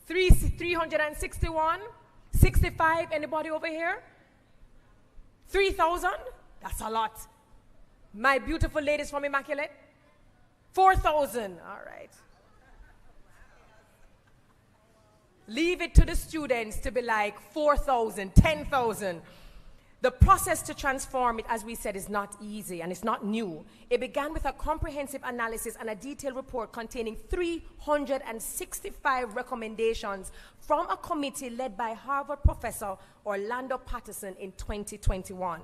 361? 65? Anybody over here? 3,000? That's a lot. My beautiful ladies from Immaculate? 4,000. All right. Leave it to the students to be like 4,000, 10,000. The process to transform it, as we said, is not easy and it's not new. It began with a comprehensive analysis and a detailed report containing 365 recommendations from a committee led by Harvard professor Orlando Patterson in 2021.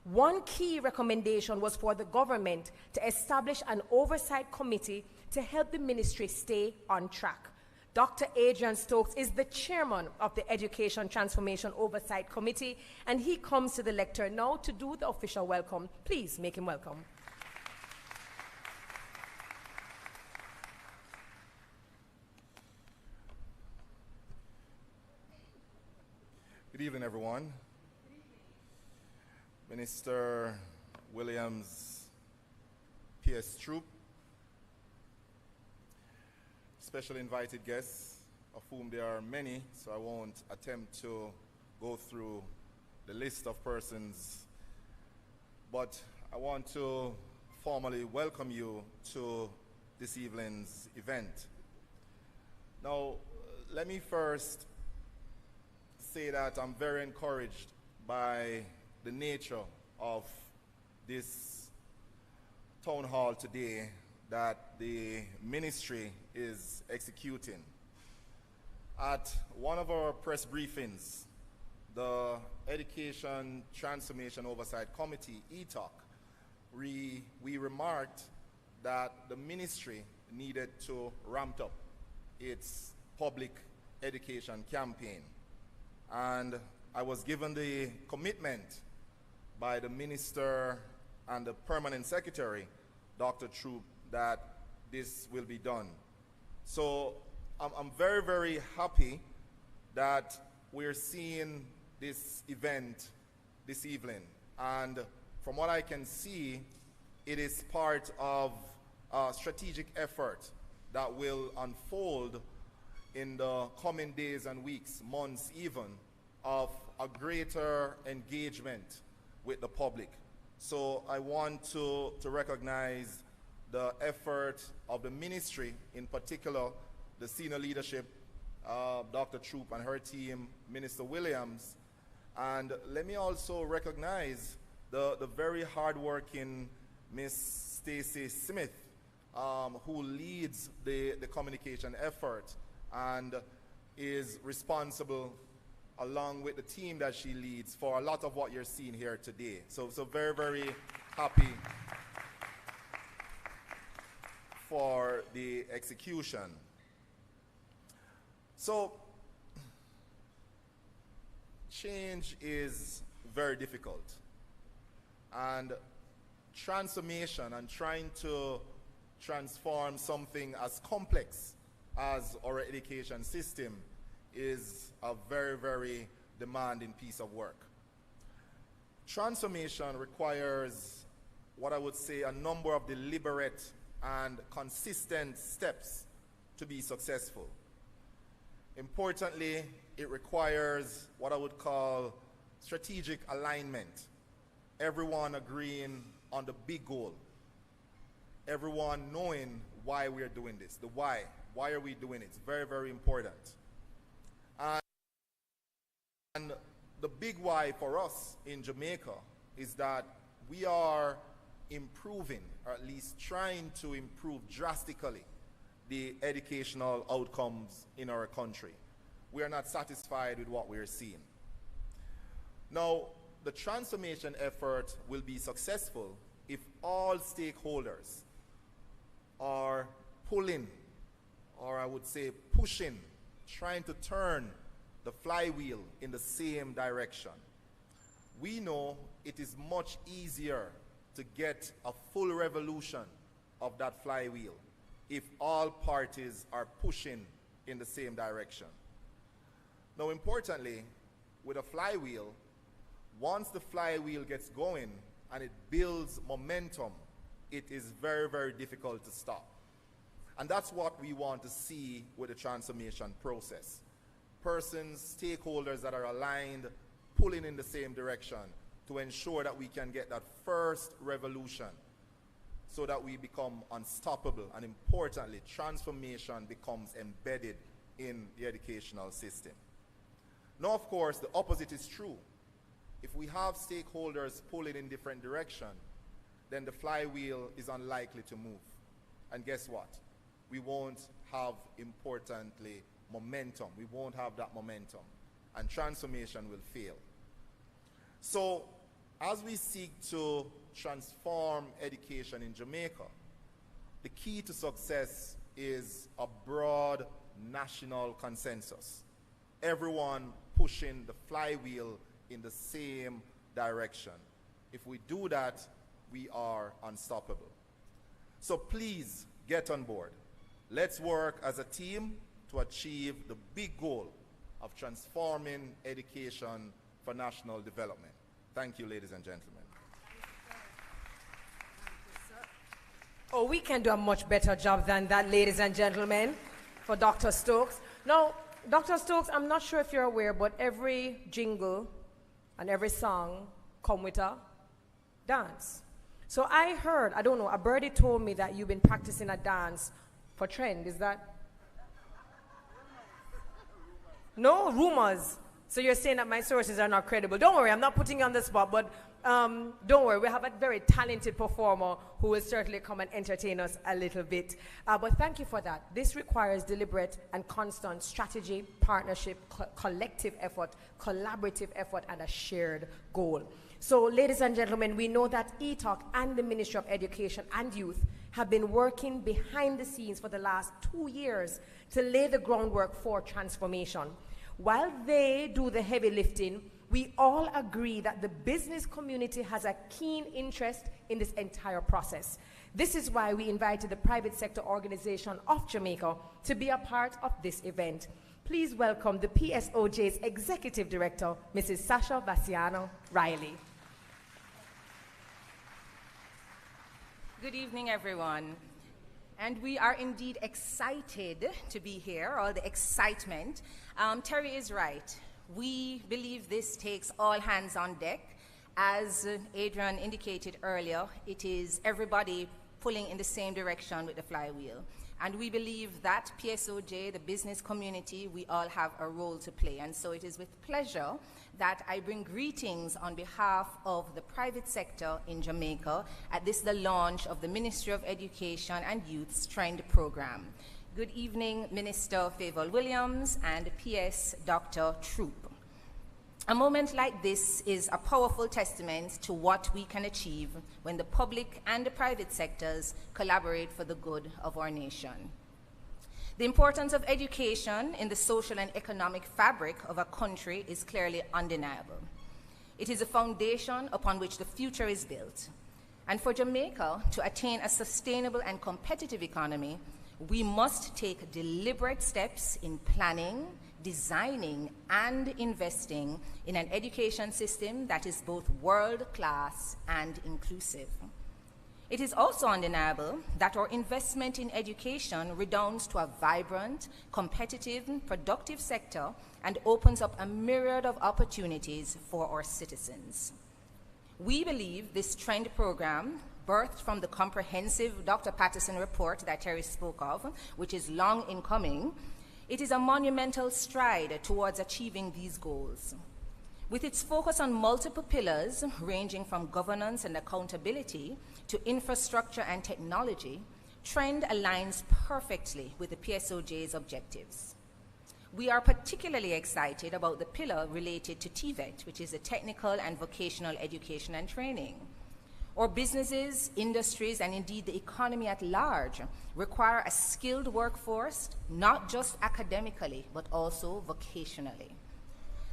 One key recommendation was for the government to establish an oversight committee to help the ministry stay on track. Dr. Adrian Stokes is the chairman of the Education Transformation Oversight Committee, and he comes to the lectern now to do the official welcome. Please make him welcome. Good evening, everyone. Minister Williams, PS Troop, special invited guests, of whom there are many, so I won't attempt to go through the list of persons, but I want to formally welcome you to this evening's event. Now, let me first say that I'm very encouraged by the nature of this town hall today that the ministry is executing. At one of our press briefings, the Education Transformation Oversight Committee, ETOC, we remarked that the ministry needed to ramp up its public education campaign. And I was given the commitment by the minister and the permanent secretary, Dr. Troop, that this will be done. So I'm very, very happy that we're seeing this event this evening. And from what I can see, it is part of a strategic effort that will unfold in the coming days and weeks, months even, of a greater engagement with the public. So I want to recognize the effort of the ministry, in particular the senior leadership, Dr. Troop and her team, Minister Williams. And let me also recognize the very hardworking Miss Stacy Smith, who leads the communication effort and is responsible, along with the team that she leads, for a lot of what you're seeing here today. So very, very happy for the execution. So change is very difficult, and transformation and trying to transform something as complex as our education system is a very, very demanding piece of work. Transformation requires what I would say a number of deliberate and consistent steps to be successful. Importantly, it requires what I would call strategic alignment. Everyone agreeing on the big goal. Everyone knowing why we are doing this, the why. Why are we doing it? It's very, very important. And the big why for us in Jamaica is that we are improving, or at least trying to improve drastically, the educational outcomes in our country. We are not satisfied with what we are seeing. Now, the transformation effort will be successful if all stakeholders are pulling, or I would say pushing, trying to turn the flywheel in the same direction. We know it is much easier to get a full revolution of that flywheel if all parties are pushing in the same direction. Now, importantly, with a flywheel, once the flywheel gets going and it builds momentum, it is very, very difficult to stop. And that's what we want to see with the transformation process. Persons, stakeholders that are aligned, pulling in the same direction to ensure that we can get that first revolution so that we become unstoppable, and importantly, transformation becomes embedded in the educational system. Now, of course, the opposite is true. If we have stakeholders pulling in different direction, then the flywheel is unlikely to move. And guess what? We won't have, importantly, momentum. We won't have that momentum, and transformation will fail. So, as we seek to transform education in Jamaica, the key to success is a broad national consensus. Everyone pushing the flywheel in the same direction. If we do that, we are unstoppable. So please get on board. Let's work as a team to achieve the big goal of transforming education for national development. Thank you, ladies and gentlemen. Oh, we can do a much better job than that, ladies and gentlemen, for Dr. Stokes. Now, Dr. Stokes, I'm not sure if you're aware, but every jingle and every song come with a dance. So I heard, I don't know, a birdie told me that you've been practicing a dance for Trend. Is that? No, rumors. So you're saying that my sources are not credible. Don't worry, I'm not putting you on the spot, but don't worry, we have a very talented performer who will certainly come and entertain us a little bit. But thank you for that. This requires deliberate and constant strategy, partnership, collective effort, collaborative effort, and a shared goal. So, ladies and gentlemen, we know that ETOC and the Ministry of Education and Youth have been working behind the scenes for the last 2 years to lay the groundwork for transformation. While they do the heavy lifting, we all agree that the business community has a keen interest in this entire process. This is why we invited the private sector organization of Jamaica to be a part of this event. Please welcome the PSOJ's Executive Director, Mrs. Sasha Bassiano-Riley. Good evening, everyone. And we are indeed excited to be here, all the excitement. Terry is right. We believe this takes all hands on deck. As Adrian indicated earlier, it is everybody pulling in the same direction with the flywheel. And we believe that PSOJ, the business community, we all have a role to play. And so it is with pleasure that I bring greetings on behalf of the private sector in Jamaica at this, the launch of the Ministry of Education and Youth's Trend Program. Good evening, Minister Favour Williams and PS Dr. Troop. A moment like this is a powerful testament to what we can achieve when the public and the private sectors collaborate for the good of our nation. The importance of education in the social and economic fabric of a country is clearly undeniable. It is a foundation upon which the future is built. And for Jamaica to attain a sustainable and competitive economy, we must take deliberate steps in planning, designing, and investing in an education system that is both world-class and inclusive. It is also undeniable that our investment in education redounds to a vibrant, competitive, productive sector and opens up a myriad of opportunities for our citizens. We believe this Trend program, birthed from the comprehensive Dr. Patterson report that Terry spoke of, which is long in coming, it is a monumental stride towards achieving these goals. With its focus on multiple pillars, ranging from governance and accountability to infrastructure and technology, Trend aligns perfectly with the PSOJ's objectives. We are particularly excited about the pillar related to TVET, which is the Technical and Vocational Education and Training. Our businesses, industries, and indeed the economy at large require a skilled workforce, not just academically, but also vocationally.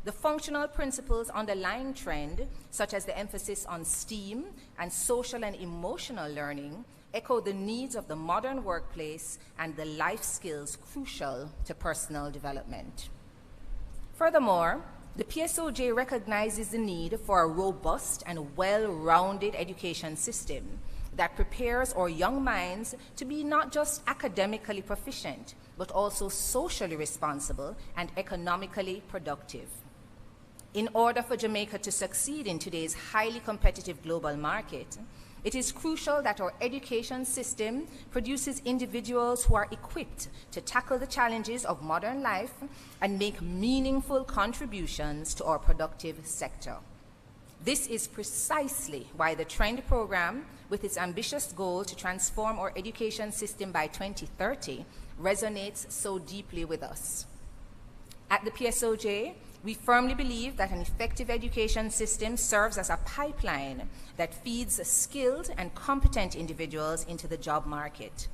The functional principles underlying Trend, such as the emphasis on STEAM and social and emotional learning, echo the needs of the modern workplace and the life skills crucial to personal development. Furthermore, the PSOJ recognizes the need for a robust and well-rounded education system that prepares our young minds to be not just academically proficient, but also socially responsible and economically productive. In order for Jamaica to succeed in today's highly competitive global market, it is crucial that our education system produces individuals who are equipped to tackle the challenges of modern life and make meaningful contributions to our productive sector. This is precisely why the TREND program, with its ambitious goal to transform our education system by 2030, resonates so deeply with us. At the PSOJ, we firmly believe that an effective education system serves as a pipeline that feeds skilled and competent individuals into the job market.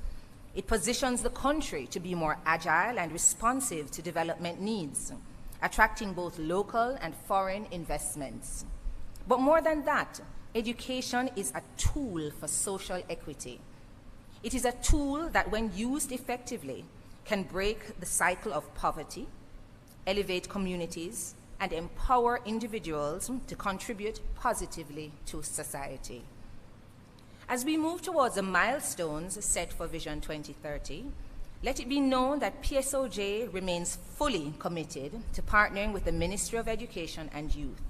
It positions the country to be more agile and responsive to development needs, attracting both local and foreign investments. But more than that, education is a tool for social equity. It is a tool that, when used effectively, can break the cycle of poverty, elevate communities, and empower individuals to contribute positively to society. As we move towards the milestones set for Vision 2030, let it be known that PSOJ remains fully committed to partnering with the Ministry of Education and Youth.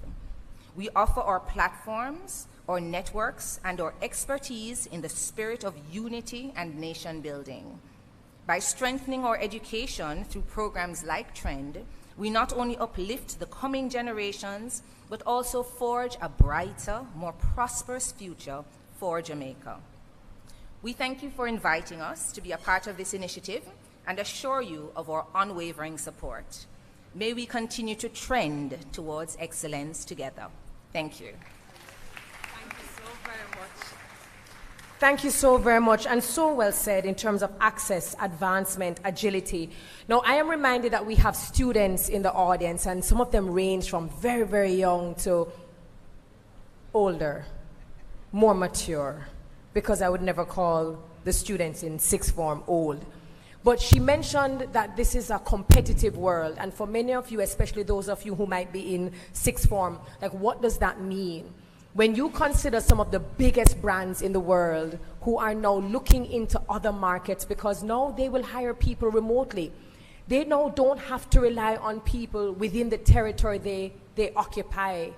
We offer our platforms, our networks, and our expertise in the spirit of unity and nation building. By strengthening our education through programs like TREND, we not only uplift the coming generations, but also forge a brighter, more prosperous future for Jamaica. We thank you for inviting us to be a part of this initiative and assure you of our unwavering support. May we continue to trend towards excellence together. Thank you. Thank you so very much. Thank you so very much, and so well said in terms of access, advancement, agility. Now, I am reminded that we have students in the audience, and some of them range from very, very young to older, more mature, because I would never call the students in sixth form old. But she mentioned that this is a competitive world, and for many of you, especially those of you who might be in sixth form, like, what does that mean? When you consider some of the biggest brands in the world who are now looking into other markets, because now they will hire people remotely. They now don't have to rely on people within the territory they occupy.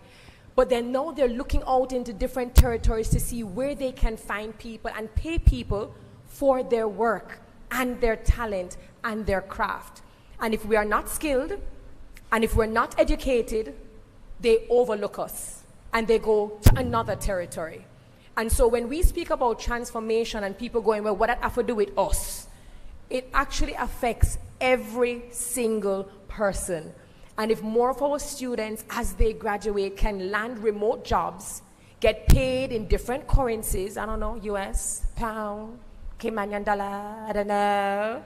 But then now they're looking out into different territories to see where they can find people and pay people for their work and their talent and their craft. And if we are not skilled, and if we're not educated, they overlook us and they go to another territory. And so when we speak about transformation and people going, well, what does that have to do with us? It actually affects every single person. And if more of our students, as they graduate, can land remote jobs, get paid in different currencies, I don't know, US, pound, Caymanian dollar, I don't know.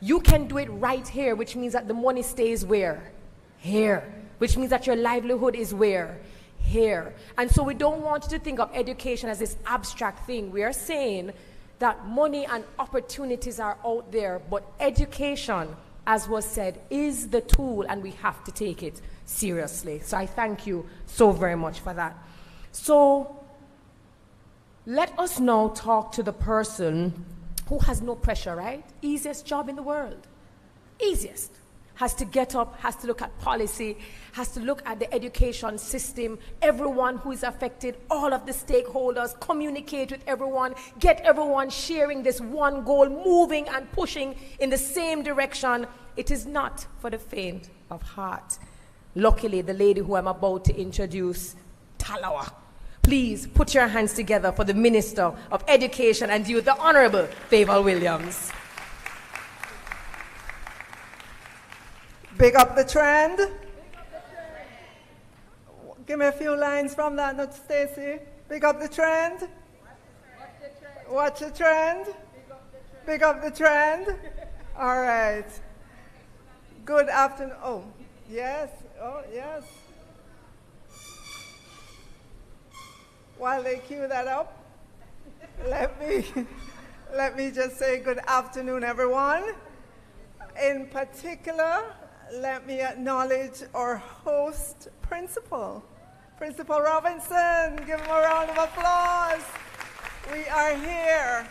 You can do it right here, which means that the money stays where? Here. Which means that your livelihood is where? Here. And so we don't want you to think of education as this abstract thing. We are saying that money and opportunities are out there, but education, as was said, is the tool, and we have to take it seriously. So I thank you so very much for that. So let us now talk to the person who has no pressure, right? Easiest job in the world. Easiest. Has to get up, has to look at policy, has to look at the education system, everyone who is affected, all of the stakeholders, communicate with everyone, get everyone sharing this one goal, moving and pushing in the same direction. It is not for the faint of heart. Luckily, the lady who I'm about to introduce, Talawa. Please put your hands together for the Minister of Education and Youth, the Honorable Favour Williams. Big up the trend. Give me a few lines from that note, Stacey. Big up the trend. Watch the trend. Big up the trend. All right. Good afternoon. Oh, yes. Oh, yes. While they cue that up, let me just say good afternoon, everyone. In particular, let me acknowledge our host principal, Principal Robinson. Give him a round of applause. We are here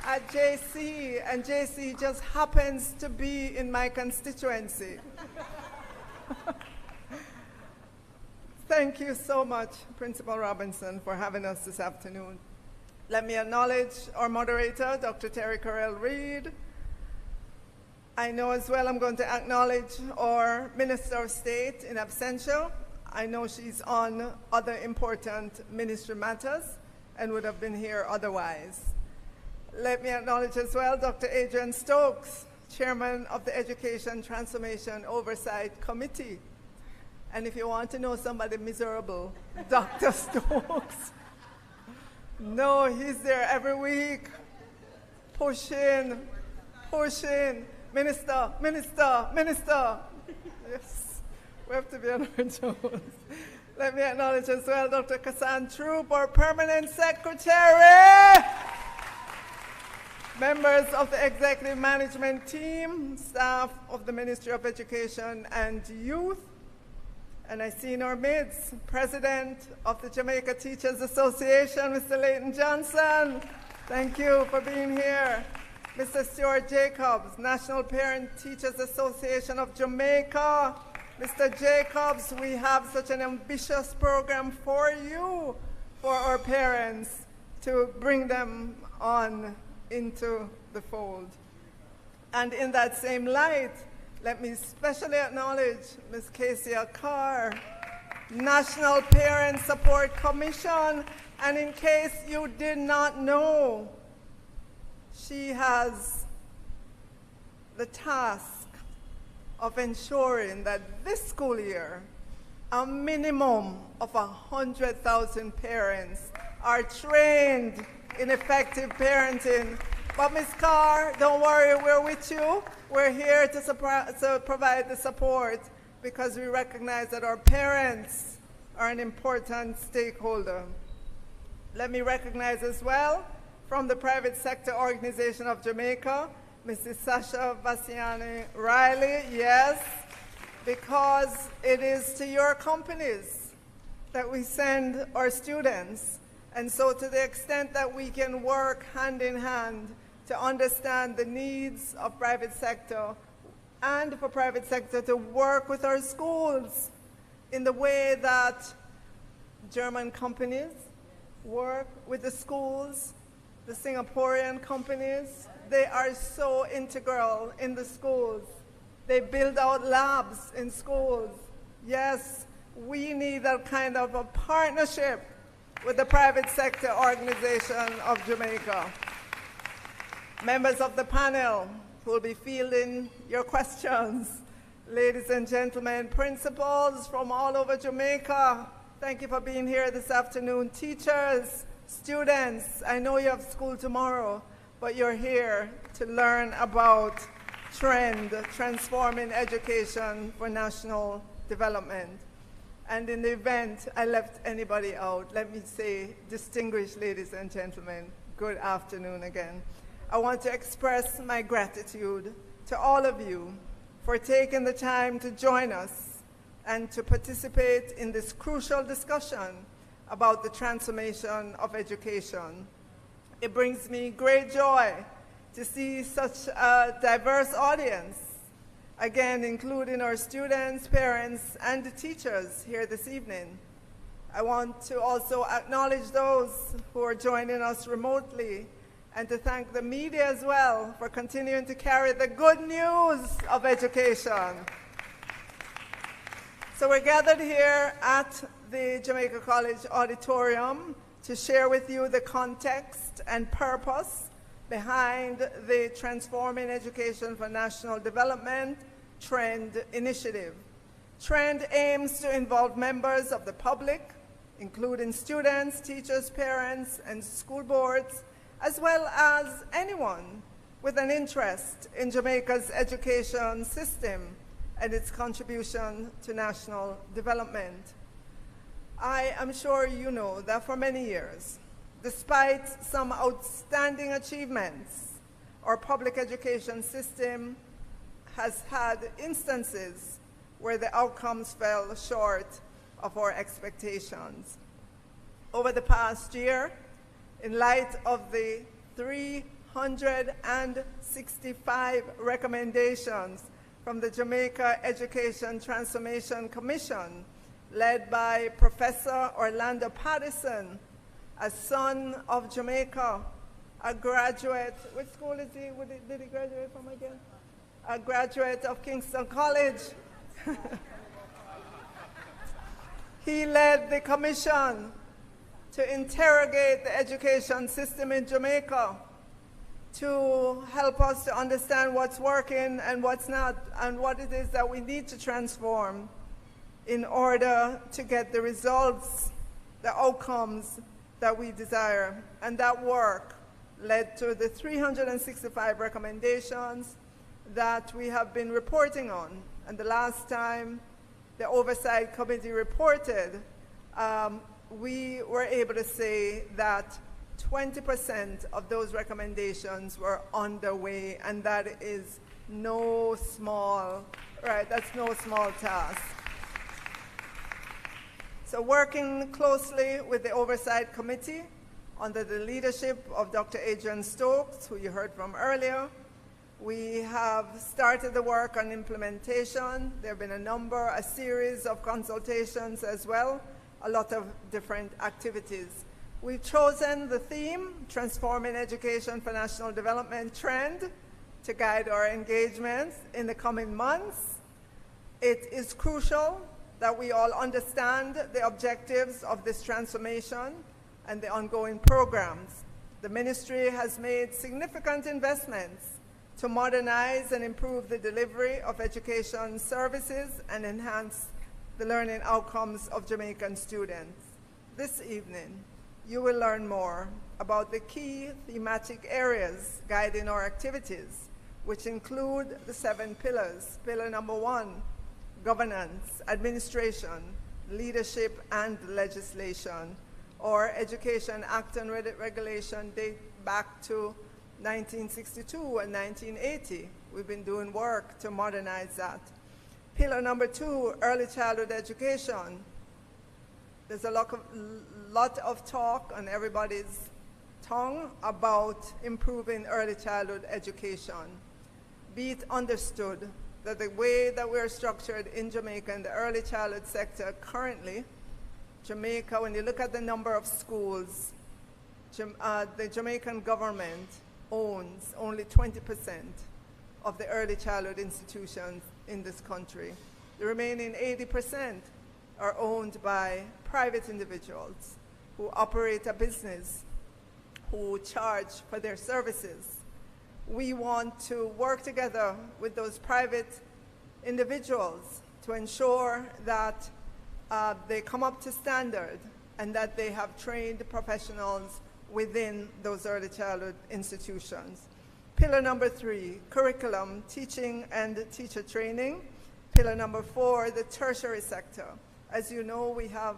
at JC, and JC just happens to be in my constituency. Thank you so much, Principal Robinson, for having us this afternoon. Let me acknowledge our moderator, Dr. Terry Carell-Reid. I know as well I'm going to acknowledge our Minister of State in absentia. I know she's on other important ministry matters and would have been here otherwise. Let me acknowledge as well Dr. Adrian Stokes, Chairman of the Education Transformation Oversight Committee. And if you want to know somebody miserable, Dr. Stokes. No, he's there every week, pushing. Minister, minister, minister. Yes, we have to be on our toes. Let me acknowledge as well Dr. Kassan Troop, our Permanent Secretary. Members of the Executive Management Team, staff of the Ministry of Education and Youth, and I see in our midst, President of the Jamaica Teachers Association, Mr. Leighton Johnson. Thank you for being here. Mr. Stuart Jacobs, National Parent Teachers Association of Jamaica. Mr. Jacobs, we have such an ambitious program for you, for our parents, to bring them on into the fold. And in that same light, let me especially acknowledge Ms. Casey Carr, National Parent Support Commission. And in case you did not know, she has the task of ensuring that this school year, a minimum of 100,000 parents are trained in effective parenting. But Ms. Carr, don't worry, we're with you. We're here to provide the support because we recognize that our parents are an important stakeholder. Let me recognize as well from the Private Sector Organization of Jamaica, Mrs. Sasha Bassiani Riley, yes, because it is to your companies that we send our students. And so to the extent that we can work hand in hand to understand the needs of private sector and for private sector to work with our schools in the way that German companies work with the schools, the Singaporean companies, they are so integral in the schools. They build out labs in schools. Yes, we need that kind of a partnership with the Private Sector Organization of Jamaica. Members of the panel who will be fielding your questions, ladies and gentlemen, principals from all over Jamaica, thank you for being here this afternoon. Teachers, students, I know you have school tomorrow, but you're here to learn about transforming education for national development. And in the event I left anybody out, let me say, distinguished ladies and gentlemen, good afternoon again. I want to express my gratitude to all of you for taking the time to join us and to participate in this crucial discussion about the transformation of education. It brings me great joy to see such a diverse audience, again, including our students, parents, and the teachers here this evening. I want to also acknowledge those who are joining us remotely and to thank the media as well for continuing to carry the good news of education. So we're gathered here at the Jamaica College Auditorium to share with you the context and purpose behind the Transforming Education for National Development TREND initiative. TREND aims to involve members of the public, including students, teachers, parents, and school boards, as well as anyone with an interest in Jamaica's education system and its contribution to national development. I am sure you know that for many years, despite some outstanding achievements, our public education system has had instances where the outcomes fell short of our expectations. Over the past year, in light of the 365 recommendations from the Jamaica Education Transformation Commission, led by Professor Orlando Patterson, a son of Jamaica, a graduate, which school is he? Did he graduate from again? A graduate of Kingston College. He led the commission to interrogate the education system in Jamaica, to help us to understand what's working and what's not, and what it is that we need to transform in order to get the results, the outcomes that we desire. And that work led to the 365 recommendations that we have been reporting on. And the last time the Oversight Committee reported, we were able to say that 20% of those recommendations were underway, and that is no small, right, that's no small task. So working closely with the Oversight Committee under the leadership of Dr. Adrian Stokes, who you heard from earlier, we have started the work on implementation. There have been a series of consultations as well, a lot of different activities. We've chosen the theme, Transforming Education for National Development Trend, to guide our engagements in the coming months. It is crucial that we all understand the objectives of this transformation and the ongoing programs. The ministry has made significant investments to modernize and improve the delivery of education services and enhance the learning outcomes of Jamaican students. This evening, you will learn more about the key thematic areas guiding our activities, which include the 7 pillars. Pillar number 1, governance, administration, leadership, and legislation. Our Education Act and Regulation date back to 1962 and 1980. We've been doing work to modernize that. Pillar number 2, early childhood education. There's a lot of talk on everybody's tongue about improving early childhood education. Be it understood that the way that we're structured in Jamaica in the early childhood sector currently, Jamaica, when you look at the number of schools, the Jamaican government owns only 20% of the early childhood institutions in this country. The remaining 80% are owned by private individuals who operate a business, who charge for their services. We want to work together with those private individuals to ensure that they come up to standard and that they have trained professionals within those early childhood institutions. Pillar number 3, curriculum, teaching and teacher training. Pillar number 4, the tertiary sector. As you know, we have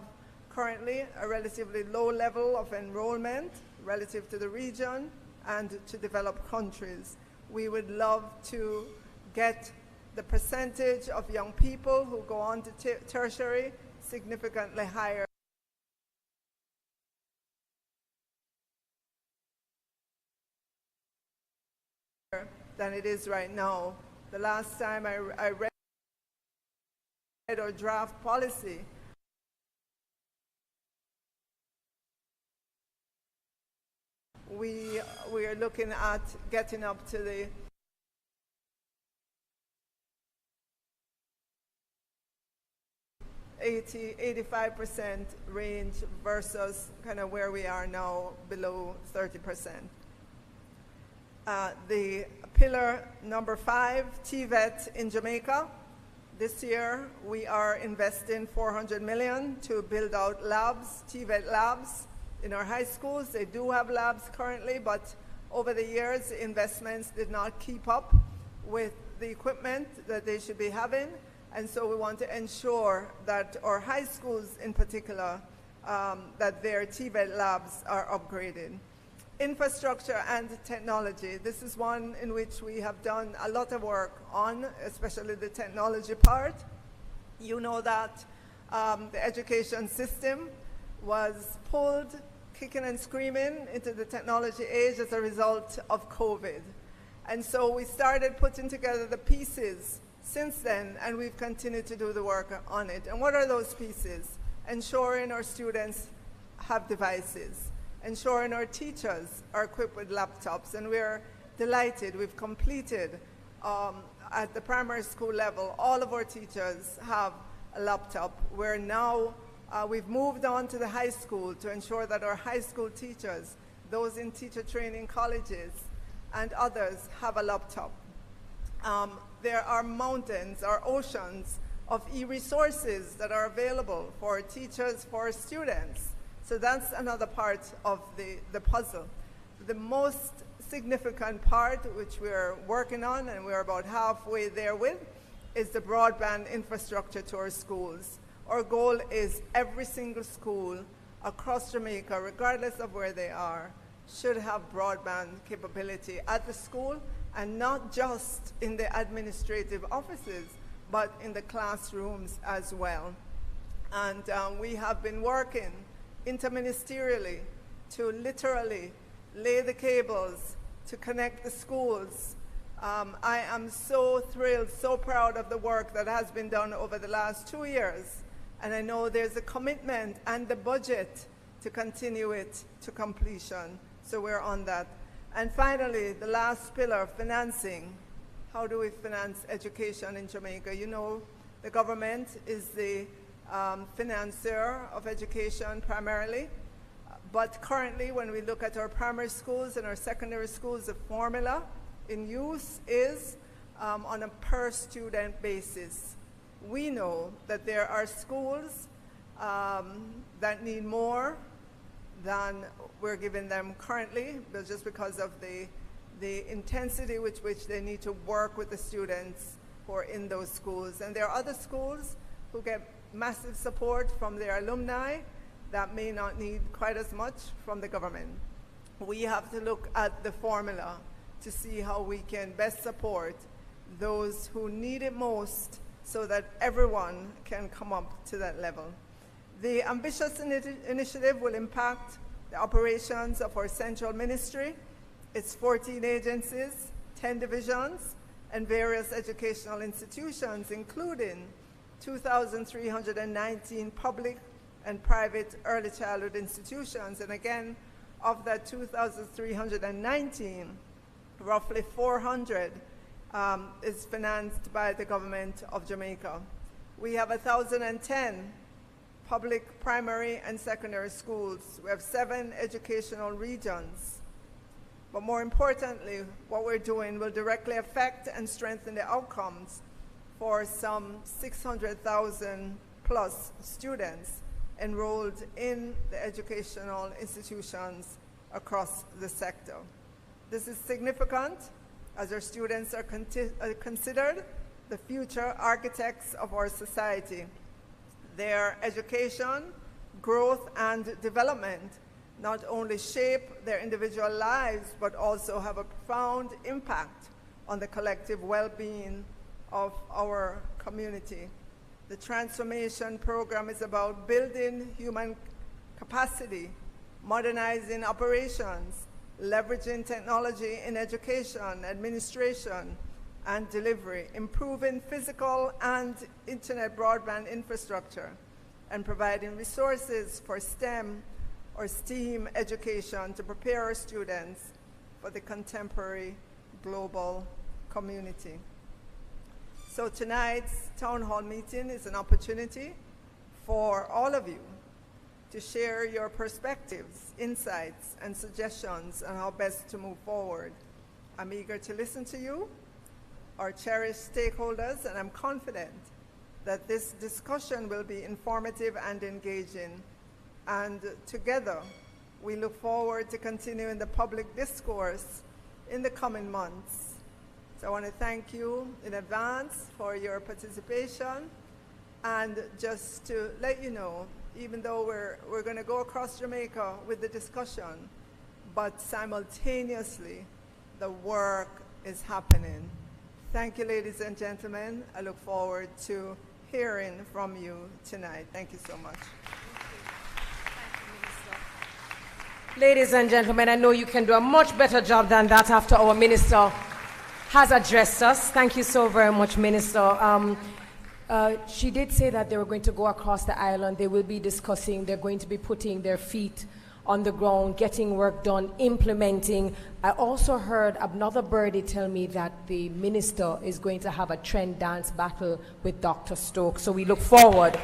currently a relatively low level of enrollment relative to the region and to developed countries. We would love to get the percentage of young people who go on to tertiary significantly higher than it is right now. The last time I read our draft policy, we are looking at getting up to the $85% range versus kind of where we are now, below 30%. The pillar number 5, TVET in Jamaica. This year, we are investing $400 million to build out labs, TVET labs, in our high schools. They do have labs currently, but over the years, the investments did not keep up with the equipment that they should be having. And so we want to ensure that our high schools in particular, that their TVET labs are upgraded. Infrastructure and technology. This is one in which we have done a lot of work on, especially the technology part. You know that the education system was pulled kicking and screaming into the technology age as a result of COVID. And so we started putting together the pieces since then, and we've continued to do the work on it. And what are those pieces? Ensuring our students have devices, ensuring our teachers are equipped with laptops, and we're delighted. We've completed at the primary school level, all of our teachers have a laptop. We're now, we've moved on to the high school to ensure that our high school teachers, those in teacher training colleges, and others have a laptop. There are mountains or oceans of e-resources that are available for teachers, for students. So that's another part of the puzzle. The most significant part, which we're working on, and we're about halfway there with, is the broadband infrastructure to our schools. Our goal is every single school across Jamaica, regardless of where they are, should have broadband capability at the school, and not just in the administrative offices, but in the classrooms as well. And we have been working interministerially to literally lay the cables to connect the schools. I am so thrilled, so proud of the work that has been done over the last 2 years. And I know there's a commitment and the budget to continue it to completion. So we're on that. And finally, the last pillar, financing. How do we finance education in Jamaica? You know, the government is the financier of education primarily. But currently, when we look at our primary schools and our secondary schools, the formula in use is on a per student basis. We know that there are schools that need more than we're giving them currently, but just because of the intensity with which they need to work with the students who are in those schools. And there are other schools who get massive support from their alumni that may not need quite as much from the government. We have to look at the formula to see how we can best support those who need it most so that everyone can come up to that level. The ambitious initiative will impact the operations of our central ministry, its 14 agencies, 10 divisions, and various educational institutions, including 2,319 public and private early childhood institutions. And again, of that 2,319, roughly 400 is financed by the government of Jamaica. We have 1,010 public primary and secondary schools. We have 7 educational regions. But more importantly, what we're doing will directly affect and strengthen the outcomes for some 600,000 plus students enrolled in the educational institutions across the sector. This is significant as our students are considered the future architects of our society. Their education, growth, and development not only shape their individual lives, but also have a profound impact on the collective well-being of our community. The transformation program is about building human capacity, modernizing operations, leveraging technology in education, administration, and delivery, improving physical and internet broadband infrastructure, and providing resources for STEM or STEAM education to prepare our students for the contemporary global community. So tonight's town hall meeting is an opportunity for all of you to share your perspectives, insights, and suggestions on how best to move forward. I'm eager to listen to you, our cherished stakeholders, and I'm confident that this discussion will be informative and engaging. And together, we look forward to continuing the public discourse in the coming months. So I want to thank you in advance for your participation. And just to let you know, even though we're going to go across Jamaica with the discussion, but simultaneously, the work is happening. Thank you, ladies and gentlemen. I look forward to hearing from you tonight. Thank you so much. Thank you, Minister. Ladies and gentlemen, I know you can do a much better job than that after our minister has addressed us. Thank you so very much, Minister. She did say that they were going to go across the island. They will be discussing. They're going to be putting their feet on the ground, getting work done, implementing. I also heard another birdie tell me that the minister is going to have a trend dance battle with Dr. Stokes. So we look forward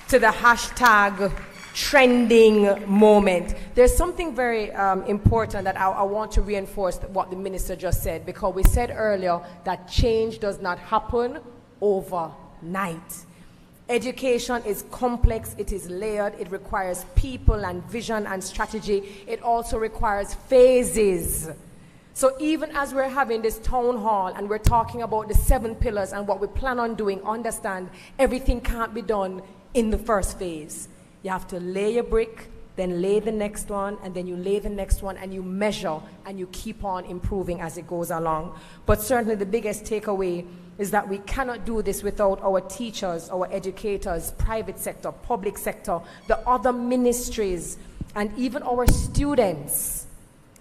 to the hashtag trending moment. There's something very important that I want to reinforce what the minister just said, because we said earlier that change does not happen overnight. Education is complex, it is layered, it requires people and vision and strategy. It also requires phases. So even as we're having this town hall and we're talking about the 7 pillars and what we plan on doing, understand everything can't be done in the first phase. You have to lay a brick, then lay the next one, and then you lay the next one, and you measure, and you keep on improving as it goes along. But certainly the biggest takeaway is that we cannot do this without our teachers, our educators, private sector, public sector, the other ministries, and even our students.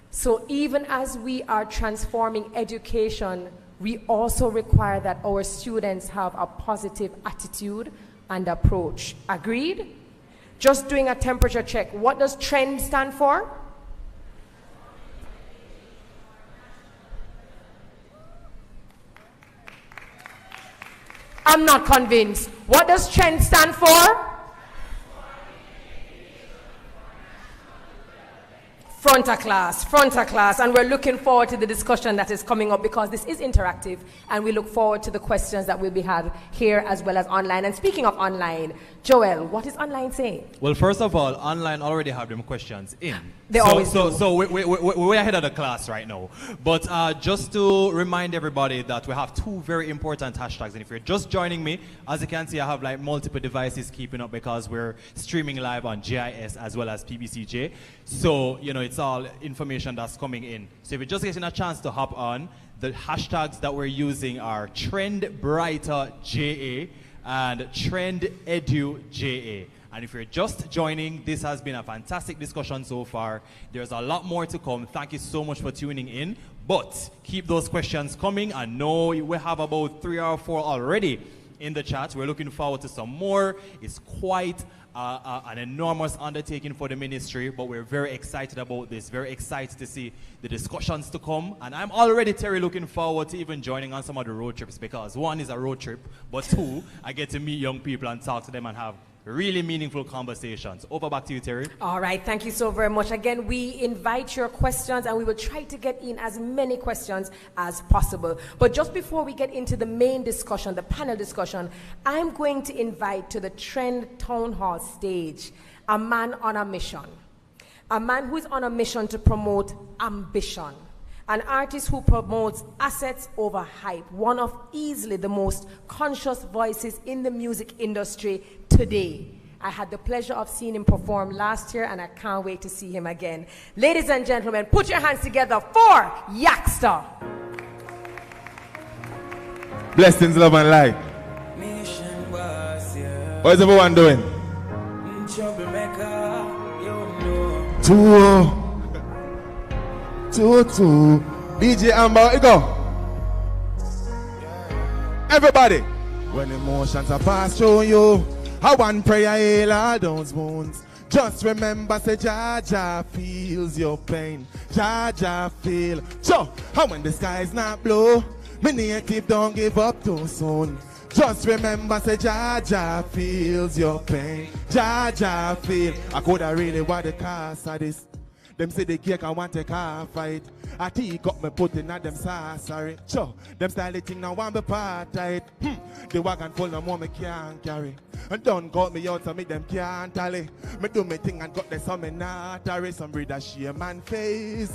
So even as we are transforming education, we also require that our students have a positive attitude and approach. Agreed? Just doing a temperature check. What does TREND stand for? I'm not convinced. What does TREND stand for? Frontal class, and we're looking forward to the discussion that is coming up, because this is interactive, and we look forward to the questions that will be had here as well as online. And speaking of online, Joel, what is online saying? Well, first of all, online already have them questions in. They always do. So we're ahead of the class right now. But just to remind everybody that we have 2 very important hashtags. And if you're just joining me, as you can see, I have like multiple devices keeping up because we're streaming live on GIS as well as PBCJ. So, you know, it's all information that's coming in. So if you're just getting a chance to hop on, the hashtags that we're using are TrendBrighterJA and TrendEduJA. And if you're just joining, this has been a fantastic discussion so far. There's a lot more to come. Thank you so much for tuning in. But keep those questions coming. I know we have about 3 or 4 already in the chat. We're looking forward to some more. It's quite an enormous undertaking for the ministry, but we're very excited about this, very excited to see the discussions to come. And I'm already, Terry, looking forward to even joining on some of the road trips, because 1 is a road trip, but 2, I get to meet young people and talk to them and have really meaningful conversations. Over back to you, Terry. All right, thank you so very much. Again, we invite your questions, and we will try to get in as many questions as possible. But just before we get into the main discussion, the panel discussion, I'm going to invite to the Trend Town Hall stage a man on a mission. A man who is on a mission to promote ambition. An artist who promotes assets over hype. One of easily the most conscious voices in the music industry today. I had the pleasure of seeing him perform last year, and I can't wait to see him again. Ladies and gentlemen, put your hands together for Yakster. Blessings, love, and light. What is everyone doing? 2-2. DJ Amber, you go. Everybody. When emotions are passed through you, I want prayer heal all those wounds. Just remember, say Jaja feels your pain. Jaja feel. So, and when the sky is not blue, me native don't give up too soon. Just remember, say Jaja feels your pain. Jaja feel. I coulda really want the cause of this. Them say the cake I want to car fight. I take up me put in at them sorry. Sure, them style the thing now want me part tight. The wagon full no more me can't carry. And don't got me out so me them can't tally. Me do me thing and got the some me not hurry. Some breeder shame and face.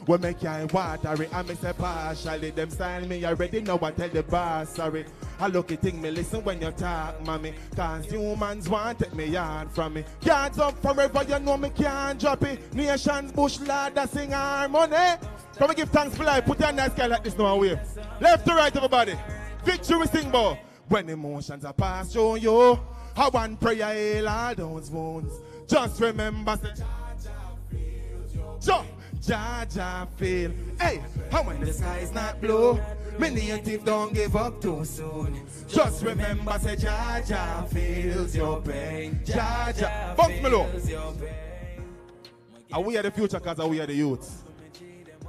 When me can't water it, I me say partially. Them style me already know I tell the boss sorry. I look at thing me listen when you talk, mommy. Cause humans want take me yard from me. Yards up forever, you know me can't drop it. Nations bush lad that sing harmony. Come and give thanks for life, put your nice guy like this now way. Left to right everybody. Victory we sing boy. When emotions are passed through you, I want prayer heal all those wounds. Just remember say So, Jaja feel. Hey, how when the sky's not blue, me native don't give up too soon. Just remember, say Jaja feels your pain. Jaja, bump me low. And we are the future because we are the youth.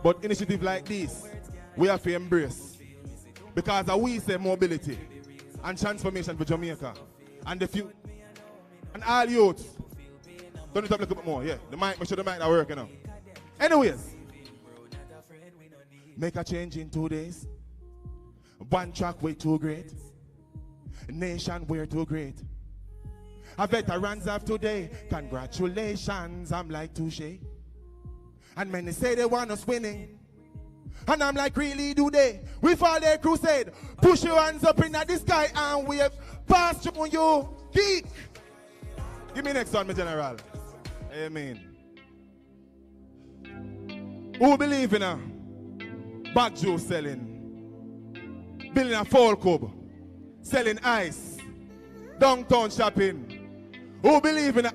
But initiative like this, we have to embrace. Because we say mobility and transformation for Jamaica. And the few, and all youths. Turn it up a little bit more, yeah. The mic, make sure the mic not working now. Anyways, make a change in 2 days. One track way too great. Nation we're too great. A veterans of today, congratulations, I'm like touche. And many say they want us winning. And I'm like, really do they? We follow their crusade. Push your hands up in the sky and wave. Pass through you, geek. Give me next one, my general. Amen. Who believe in a bag juice selling? Building a fall club. Selling ice. Downtown shopping. Who believe in a...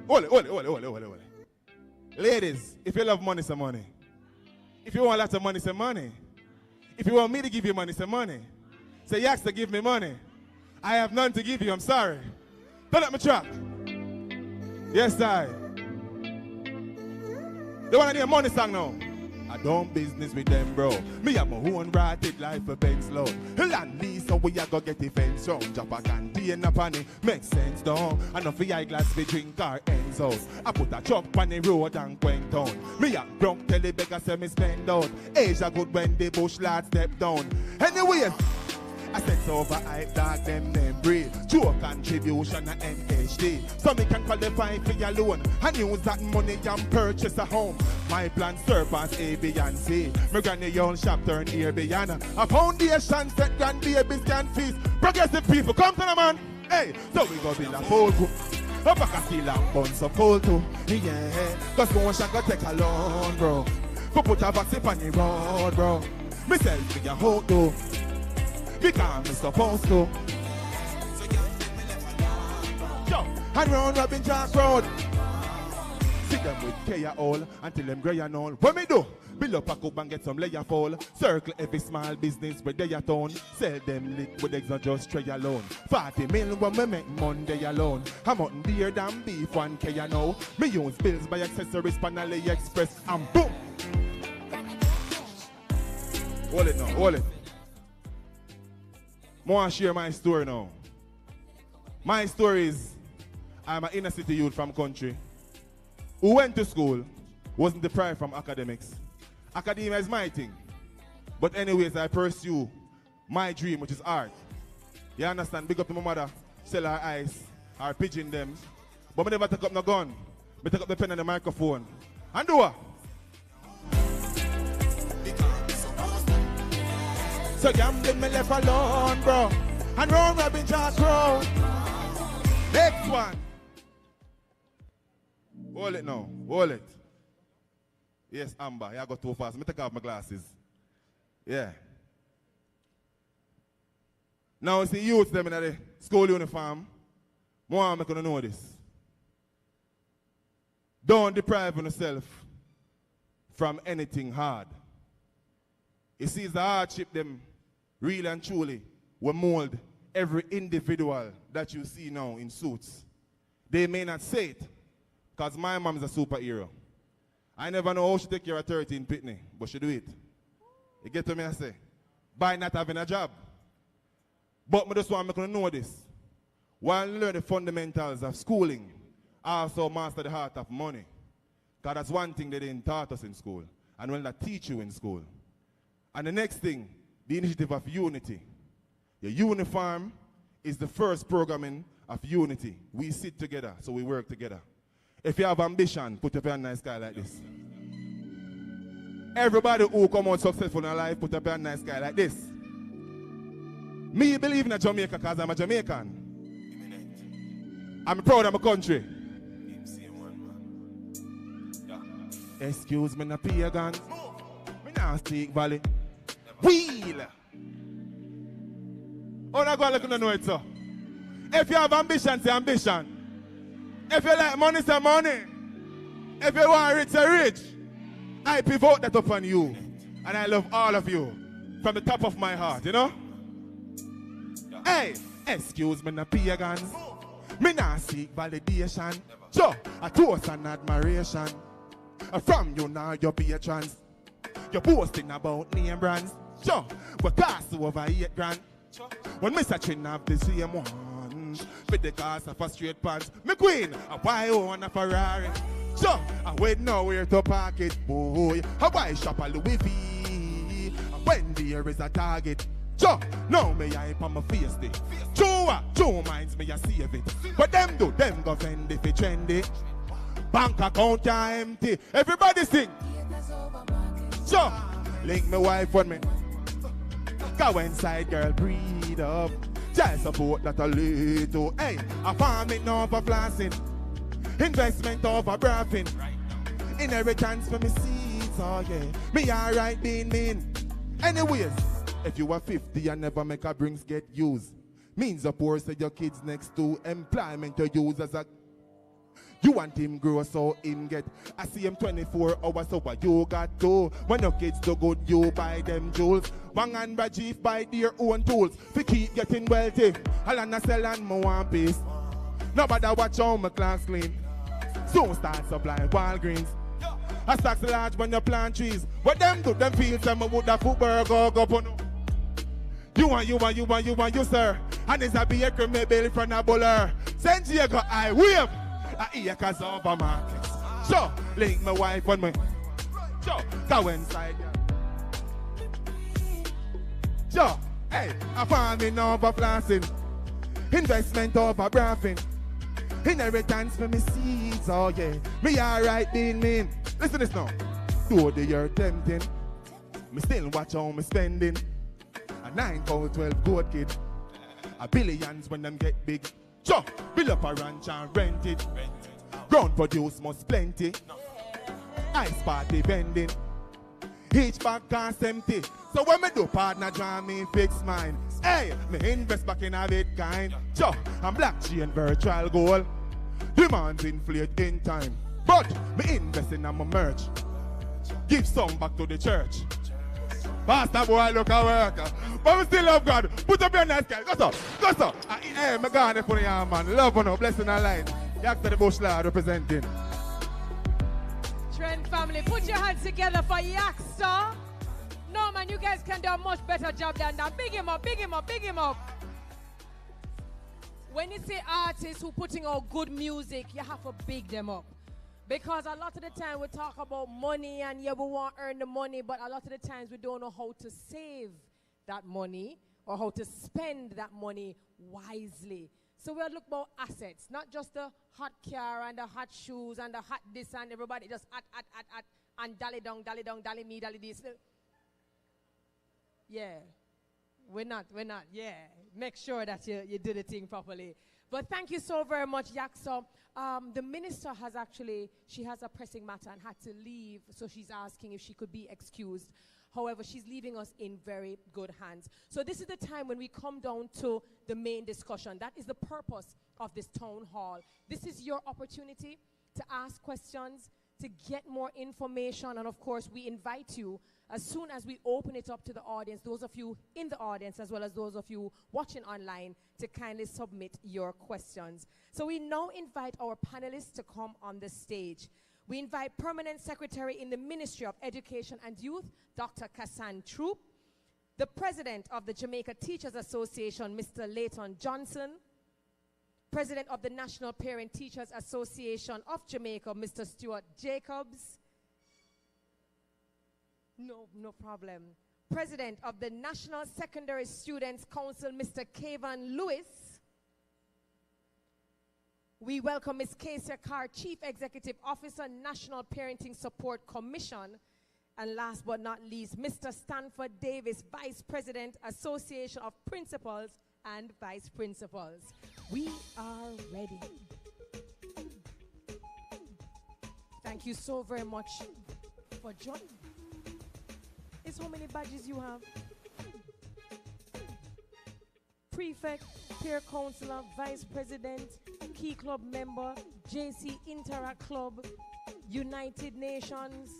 Ole. Ladies, if you love money, say money. If you want lots of money, say money. If you want me to give you money, say money. Say yes to give me money. I have none to give you, I'm sorry. Turn up my track. Yes, I. They want to hear a money song now. I don't business with them, bro. Me have my own rated life for Benz load. Land lease, so we a go get the fence round. Drop a candy and a panny, makes sense, don't. And off the eyeglass we drink our ends out. I put a truck on the road and going down. Me a drunk tell the beggar say me spend out. Asia good when the bush lad step down. Anyways, I set over hype dog them breed. True contribution a NHD. So me can qualify for your loan and use that money and purchase a home. My plan surpass A, B, and C. My granny young shop turn Airbnb. A foundation set grandbabies can feast. Progressive people, come to the man. Hey, so we go build a full group. Up a castle and buns of coal too. Yeah, cause no one shall go take a loan, bro. Go put a vaccine on the road, bro. Myself with your hope though. Because I'm supposed to. Yo, and round Robin Jack Road. See them with Kaya all until them grey and all. What me do? Build up a cup and get some layer fall. Circle every small business with their town. Sell them lit with eggs not just tray alone. 40 mil when we make Monday alone. I'm out dear than beef 1K now. Me use bills by accessories pan AliExpress and boom. Hold it now, hold it. I want to share my story now. My story is, I'm an inner city youth from country who went to school, wasn't deprived from academics. Academia is my thing. But anyways, I pursue my dream, which is art. You understand? Big up to my mother, sell her ice, her pigeon them. But I never take up no gun. I take up the pen and the microphone. And do what? So gambling me left alone, bro. And round Robin Jack Road. Next one. Hold it now. Hold it. Yes, Amber. I got too fast. Let me take off my glasses. Yeah. Now see youths them in the school uniform. More I'm gonna know this. Don't deprive yourself from anything hard. You see, it's the hardship them really and truly will mold every individual that you see now in suits. They may not say it, because my mom's a superhero. I never know how she take care of 30 in Pitney, but she do it. You get to me, I say, by not having a job. But I just want to know this. While you learn the fundamentals of schooling, I also master the heart of money. Because that's one thing they didn't taught us in school, and will not teach you in school. And the next thing, the initiative of unity. Your uniform is the first programming of unity. We sit together, so we work together. If you have ambition, put up your nice guy like this. Everybody who come out successful in life, put up your nice guy like this. Me believe in Jamaica because I'm a Jamaican. I'm proud of my country. Excuse me, na pagan. Me nah speak valley. Wheel. Oh, I go look no know it, so. If you have ambition, say ambition. If you like money, say money. If you want rich, say rich. I pivot that upon you. And I love all of you. From the top of my heart, you know? Hey, excuse me, no pagans. Me not seek validation. So, a toast and admiration. From you now, your patrons. You're boasting about name brands. So, we cost over 8 grand. When me searching have the same one. With the cost of a straight pants. Me queen, a YO and a Ferrari. So, I wait nowhere to park it, boy. A white shop a Louis V. When there is a target. So, now me hype on my face day. Two minds me a save it. But them do, them go vend if it trendy. Bank account are empty. Everybody sing. So, link me wife on me. Go inside, girl, breathe up. Child support that a little. Hey, a farming over flancing. Investment over braffing. Inheritance for me seeds, oh yeah. Me alright being mean. Anyways, if you are 50 and never make a brings get used. Means the poor say your kids next to employment you use as a. You want him grow so him get. I see him 24 hours so what you got to. When your kids do good you buy them jewels. Bang and Bajif buy their own tools. To keep getting wealthy. Alana sell and more one piece. Nobody watch how my class clean. Soon start supplying Walgreens. I stocks large when you plant trees. What them do, them feel some would have football go on. You, sir. And it's a baker, me bill from a buller. San Diego, I wave. I acres over markets. So, link my wife on me. So, go inside. So, hey, I farming over flancing. Investment over braffing. Inheritance for me seeds, oh yeah. Me alright being mean. Listen this now. Though the year tempting, me still watch how me spending. A 9 pound 12 goat kid. A billions when them get big. So, build up a ranch and rent it. Ground produce must plenty. Ice party vending. Each bag cost empty. So when me do partner draw me fix mine. Hey, me invest back in a Bitcoin. So, I'm blockchain virtual gold. Demands inflate in time. But me invest in my merch. Give some back to the church. Pastor boy look at work. But we still love God. Put up your nice guy. Go so. Hey, me gone for you, man. Love you, blessing and light. Yak to the bush lad representing. Trend family, put your hands together for Yakster. No man, you guys can do a much better job than that. Big him up, big him up, big him up. When you say artists who putting out good music, you have to big them up. Because a lot of the time we talk about money and yeah, we want to earn the money, but a lot of the times we don't know how to save that money or how to spend that money wisely. So we'll look about assets, not just the hot car and the hot shoes and the hot this and everybody just at and dally dong, dally me, dally this. Yeah, we're not, yeah. Make sure that you do the thing properly. But thank you so very much, Yakso. The minister has actually, she has a pressing matter and had to leave, so she's asking if she could be excused. However, she's leaving us in very good hands. So this is the time when we come down to the main discussion. That is the purpose of this town hall. This is your opportunity to ask questions, to get more information, and of course, we invite you, as soon as we open it up to the audience, those of you in the audience, as well as those of you watching online, to kindly submit your questions. So we now invite our panelists to come on the stage. We invite Permanent Secretary in the Ministry of Education and Youth, Dr. Kassan Troop, the President of the Jamaica Teachers Association, Mr. Layton Johnson, President of the National Parent Teachers Association of Jamaica, Mr. Stuart Jacobs. No problem. President of the National Secondary Students Council, Mr. Kavan Lewis. We welcome Ms. Kesia Carr, Chief Executive Officer, National Parenting Support Commission. And last but not least, Mr. Stanford Davis, Vice President, Association of Principals and Vice Principals. We are ready. Thank you so very much for joining. Is how many badges you have? Prefect, peer counselor, vice president, key club member, JC Interact Club, United Nations,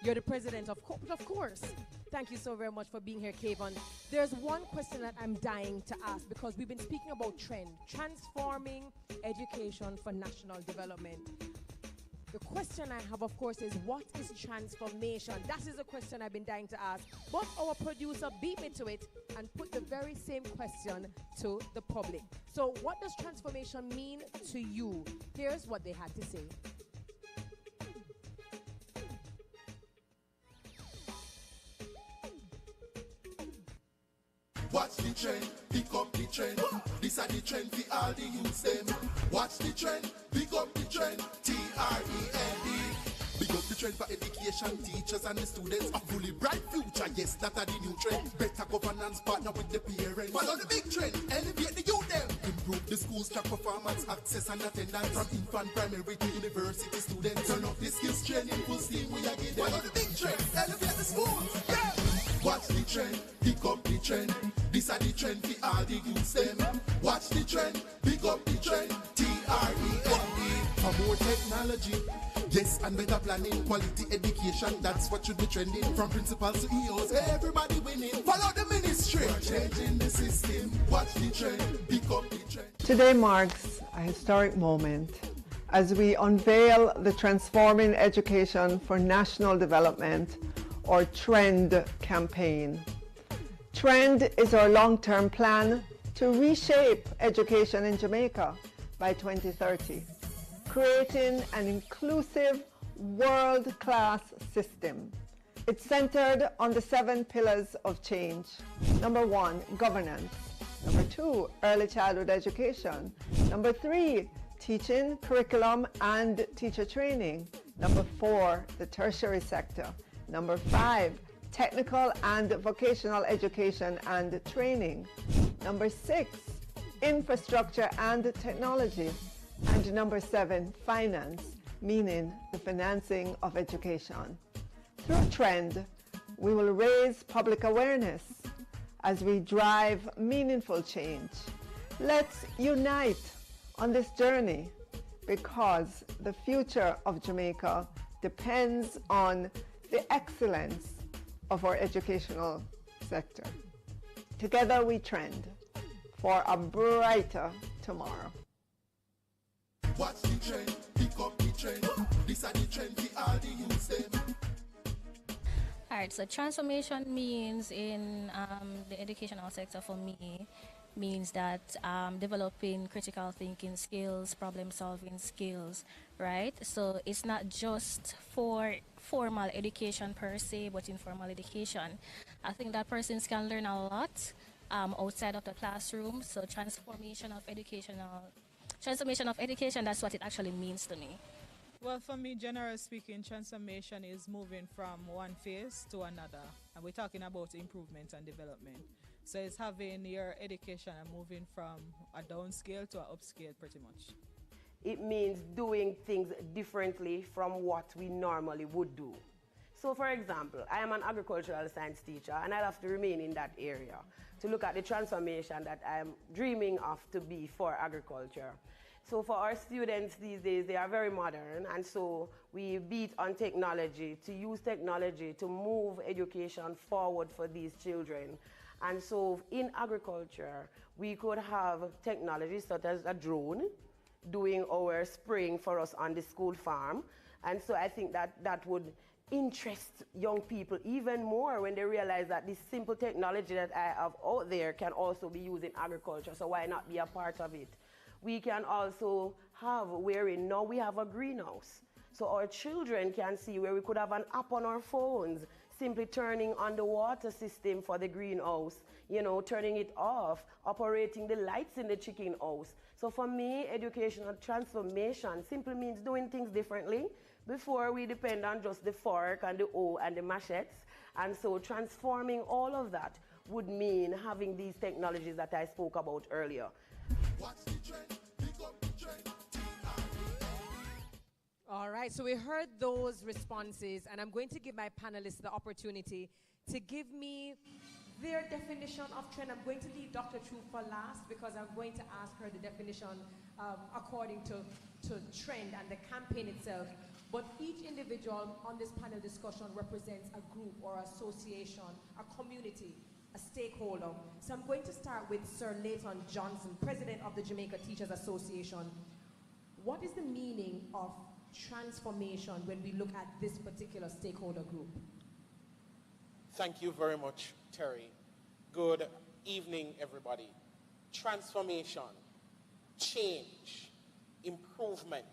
You're the president, of course. Thank you so very much for being here, Kayvon. There's one question that I'm dying to ask because we've been speaking about trend, transforming education for national development. The question I have, of course, is what is transformation? That is a question I've been dying to ask. But our producer beat me to it and put the very same question to the public. So what does transformation mean to you? Here's what they had to say. Watch the trend, pick up the trend. This are the trend for all the youths them. Watch the trend, pick up the trend. T-R-E-N-D. Pick up the trend for education, teachers and the students. A fully bright future, yes, that are the new trend. Better governance, partner with the parents. Follow the big trend, elevate the youth them. Improve the school's track performance, access and attendance. From infant primary to university students. Turn up the skills training, full steam we are getting. Follow the big trend, elevate the schools, yeah. Watch the trend, pick up the trend. This are the trend for all the youths them. Watch the trend, pick up the trend. T-R-E-N-D. For more technology, yes, and better planning, quality education. That's what should be trending. From principals to EOs, everybody winning. Follow the ministry, changing the system. Watch the trend, pick up the trend. Today marks a historic moment as we unveil the Transforming Education for National Development, or TREND campaign. TREND is our long-term plan to reshape education in Jamaica by 2030, creating an inclusive, world-class system. It's centered on the 7 pillars of change. Number 1, governance. Number 2, early childhood education. Number 3, teaching, curriculum, and teacher training. Number 4, the tertiary sector. Number 5, technical and vocational education and training. Number 6, infrastructure and technology. And number 7, finance, meaning the financing of education. Through TREND, we will raise public awareness as we drive meaningful change. Let's unite on this journey because the future of Jamaica depends on the excellence of our educational sector. Together we trend for a brighter tomorrow. Watch the trend, pick up the trend. This are the trend for all the youths them. Alright, so transformation means in the educational sector for me means that developing critical thinking skills, problem solving skills, right? So it's not just for formal education per se, but informal education. I think that persons can learn a lot outside of the classroom. So transformation of education, that's what it actually means to me. Well, for me, generally speaking, transformation is moving from one phase to another. And we're talking about improvement and development. So it's having your education and moving from a downscale to an upscale pretty much. It means doing things differently from what we normally would do. So for example, I am an agricultural science teacher and I'll have to remain in that area to look at the transformation that I'm dreaming of to be for agriculture. So for our students these days, they are very modern, and so we beat on technology, to use technology to move education forward for these children. And so in agriculture, we could have technology such as a drone doing our spraying for us on the school farm. And so I think that would interest young people even more when they realize that this simple technology that I have out there can also be used in agriculture, so why not be a part of it? We can also have wherein now we have a greenhouse. So our children can see where we could have an app on our phones, simply turning on the water system for the greenhouse, you know, turning it off, operating the lights in the chicken house. So for me, educational transformation simply means doing things differently. Before we depend on just the fork and the hoe and the machetes. And so transforming all of that would mean having these technologies that I spoke about earlier. Watch the trend, pick up the trend. All right, so we heard those responses, and I'm going to give my panelists the opportunity to give me their definition of trend. I'm going to leave Dr. True for last because I'm going to ask her the definition according to trend and the campaign itself. but each individual on this panel discussion represents a group or association, a community, a stakeholder. So I'm going to start with Sir Leighton Johnson, President of the Jamaica Teachers Association. What is the meaning of transformation when we look at this particular stakeholder group? Thank you very much, Terry. Good evening, everybody. Transformation, change, improvement,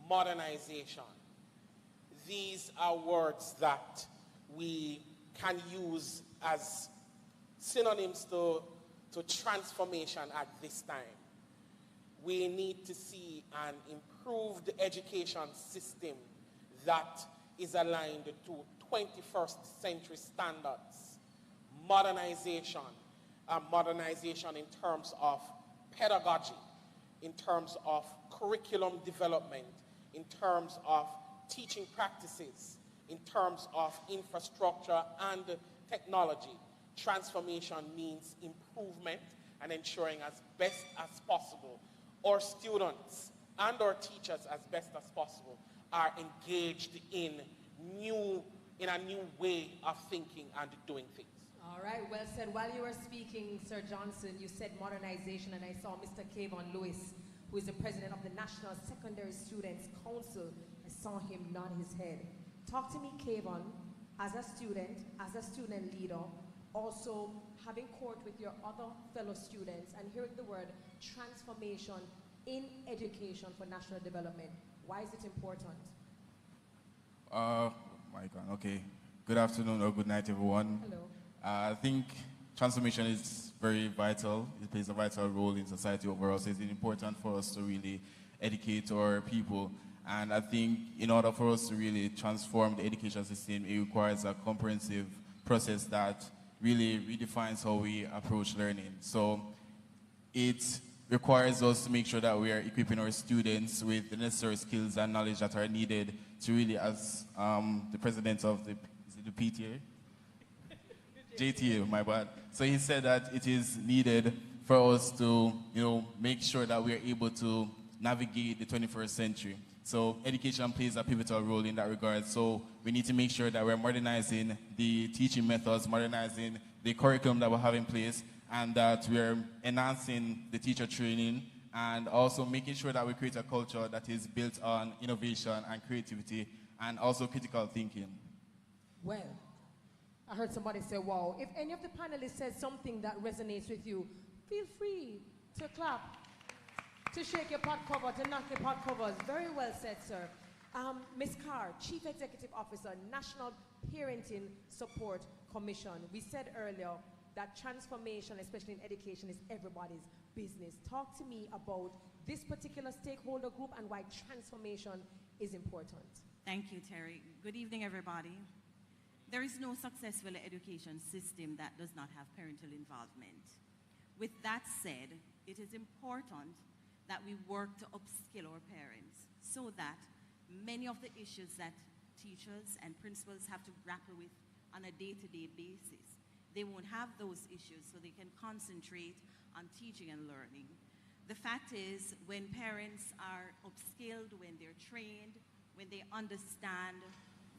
modernization. These are words that we can use as synonyms to transformation at this time. We need to see an improved education system that is aligned to 21st century standards. Modernization in terms of pedagogy, in terms of curriculum development, in terms of teaching practices, in terms of infrastructure and technology. Transformation means improvement and ensuring as best as possible our students and our teachers as best as possible are engaged in a new way of thinking and doing things. All right, well said. While you were speaking, Sir Johnson, you said modernization, and I saw Mr. Kayvon Lewis, who is the president of the National Secondary Students Council. I saw him nod his head. Talk to me, Kayvon, as a student leader, also having court with your other fellow students and hearing the word transformation in education for national development. Why is it important? My God, okay. Good afternoon or good night, everyone. Hello. I think transformation is very vital. It plays a vital role in society overall, so it's important for us to really educate our people. And I think in order for us to really transform the education system, it requires a comprehensive process that really redefines how we approach learning. So it requires us to make sure that we are equipping our students with the necessary skills and knowledge that are needed to really, as the president of the PTA? JTA, my bad. So he said that it is needed for us to, make sure that we are able to navigate the 21st century. So education plays a pivotal role in that regard. So we need to make sure that we're modernizing the teaching methods, modernizing the curriculum that we have in place, and that we're enhancing the teacher training, and also making sure that we create a culture that is built on innovation and creativity and also critical thinking. Well, I heard somebody say, wow. If any of the panelists said something that resonates with you, feel free to clap, to shake your pot cover, to knock your pot covers. Very well said, sir. Ms. Carr, Chief Executive Officer, National Parenting Support Commission. We said earlier that transformation, especially in education, is everybody's business. Talk to me about this particular stakeholder group and why transformation is important. Thank you, Terry. Good evening, everybody. There is no successful education system that does not have parental involvement. With that said, it is important that we work to upskill our parents so that many of the issues that teachers and principals have to grapple with on a day-to-day basis, they won't have those issues, so they can concentrate on teaching and learning. The fact is, when parents are upskilled, when they're trained, when they understand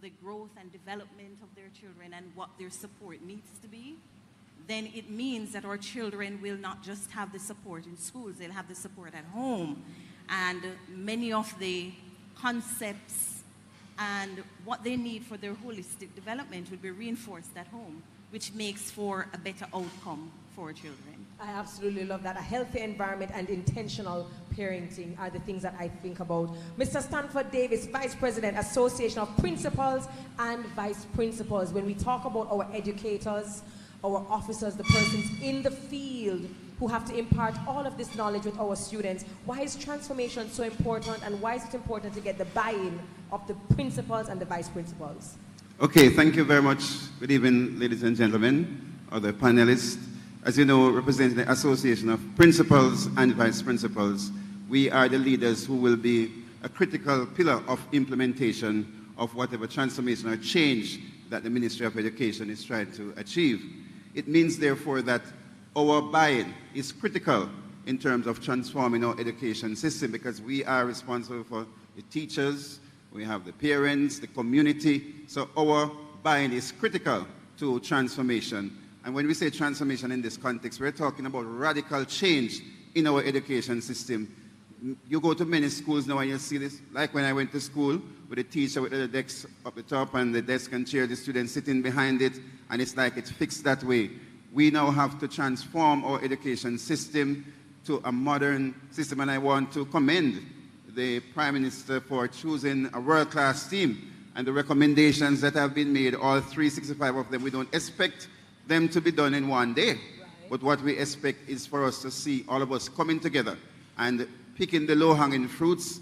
the growth and development of their children and what their support needs to be, then it means that our children will not just have the support in schools, they'll have the support at home. And many of the concepts and what they need for their holistic development will be reinforced at home, which makes for a better outcome for our children. I absolutely love that. A healthy environment and intentional parenting are the things that I think about. Mr. Stanford Davis, Vice President, Association of Principals and Vice Principals. When we talk about our educators, our officers, the persons in the field who have to impart all of this knowledge with our students, why is transformation so important, and why is it important to get the buy-in of the principals and the vice principals? Okay, thank you very much. Good evening, ladies and gentlemen, other panelists. As you know, representing the Association of Principals and Vice Principals, we are the leaders who will be a critical pillar of implementation of whatever transformation or change that the Ministry of Education is trying to achieve. It means, therefore, that our buy-in is critical in terms of transforming our education system, because we are responsible for the teachers, we have the parents, the community. So our buy-in is critical to transformation. And when we say transformation in this context, we're talking about radical change in our education system. You go to many schools now and you see this, like when I went to school with a teacher with the desk up the top and the desk and chair, the students sitting behind it, and it's like it's fixed that way. We now have to transform our education system to a modern system, and I want to commend the Prime Minister for choosing a world-class team and the recommendations that have been made, all 365 of them. We don't expect them to be done in one day, but what we expect is for us to see all of us coming together and picking the low-hanging fruits,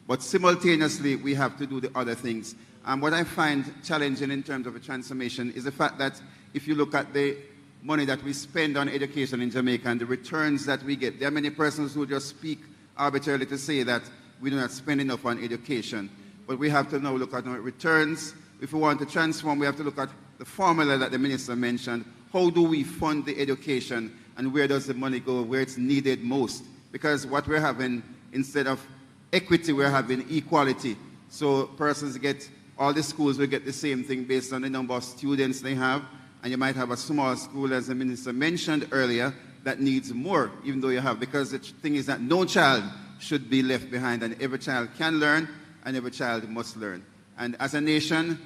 but simultaneously we have to do the other things. And what I find challenging in terms of a transformation is the fact that if you look at the money that we spend on education in Jamaica and the returns that we get, there are many persons who just speak arbitrarily to say that we do not spend enough on education. But we have to now look at our returns. If we want to transform, we have to look at the formula that the minister mentioned. How do we fund the education, and where does the money go, where it's needed most? Because what we're having, instead of equity, we're having equality. So persons get, all the schools will get the same thing based on the number of students they have. And you might have a small school, as the minister mentioned earlier, that needs more, even though you have, because the thing is that no child should be left behind, and every child can learn, and every child must learn. And as a nation,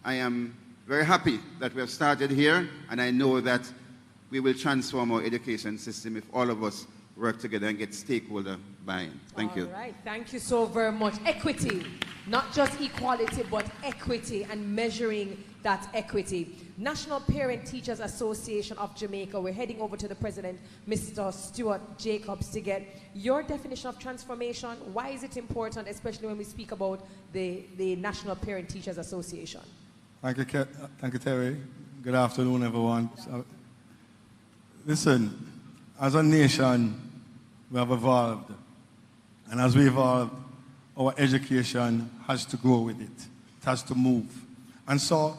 I am very happy that we have started here, and I know that we will transform our education system if all of us work together and get stakeholder buy-in. Thank you. All right, thank you so very much. Equity, not just equality, but equity, and measuring that equity. National Parent Teachers Association of Jamaica, we're heading over to the president, Mr. Stuart Jacobs, to get your definition of transformation. Why is it important, especially when we speak about the National Parent Teachers Association? Thank you, Terry. Good afternoon, everyone. So, listen, as a nation, we have evolved. And as we evolve, our education has to grow with it. It has to move. And so,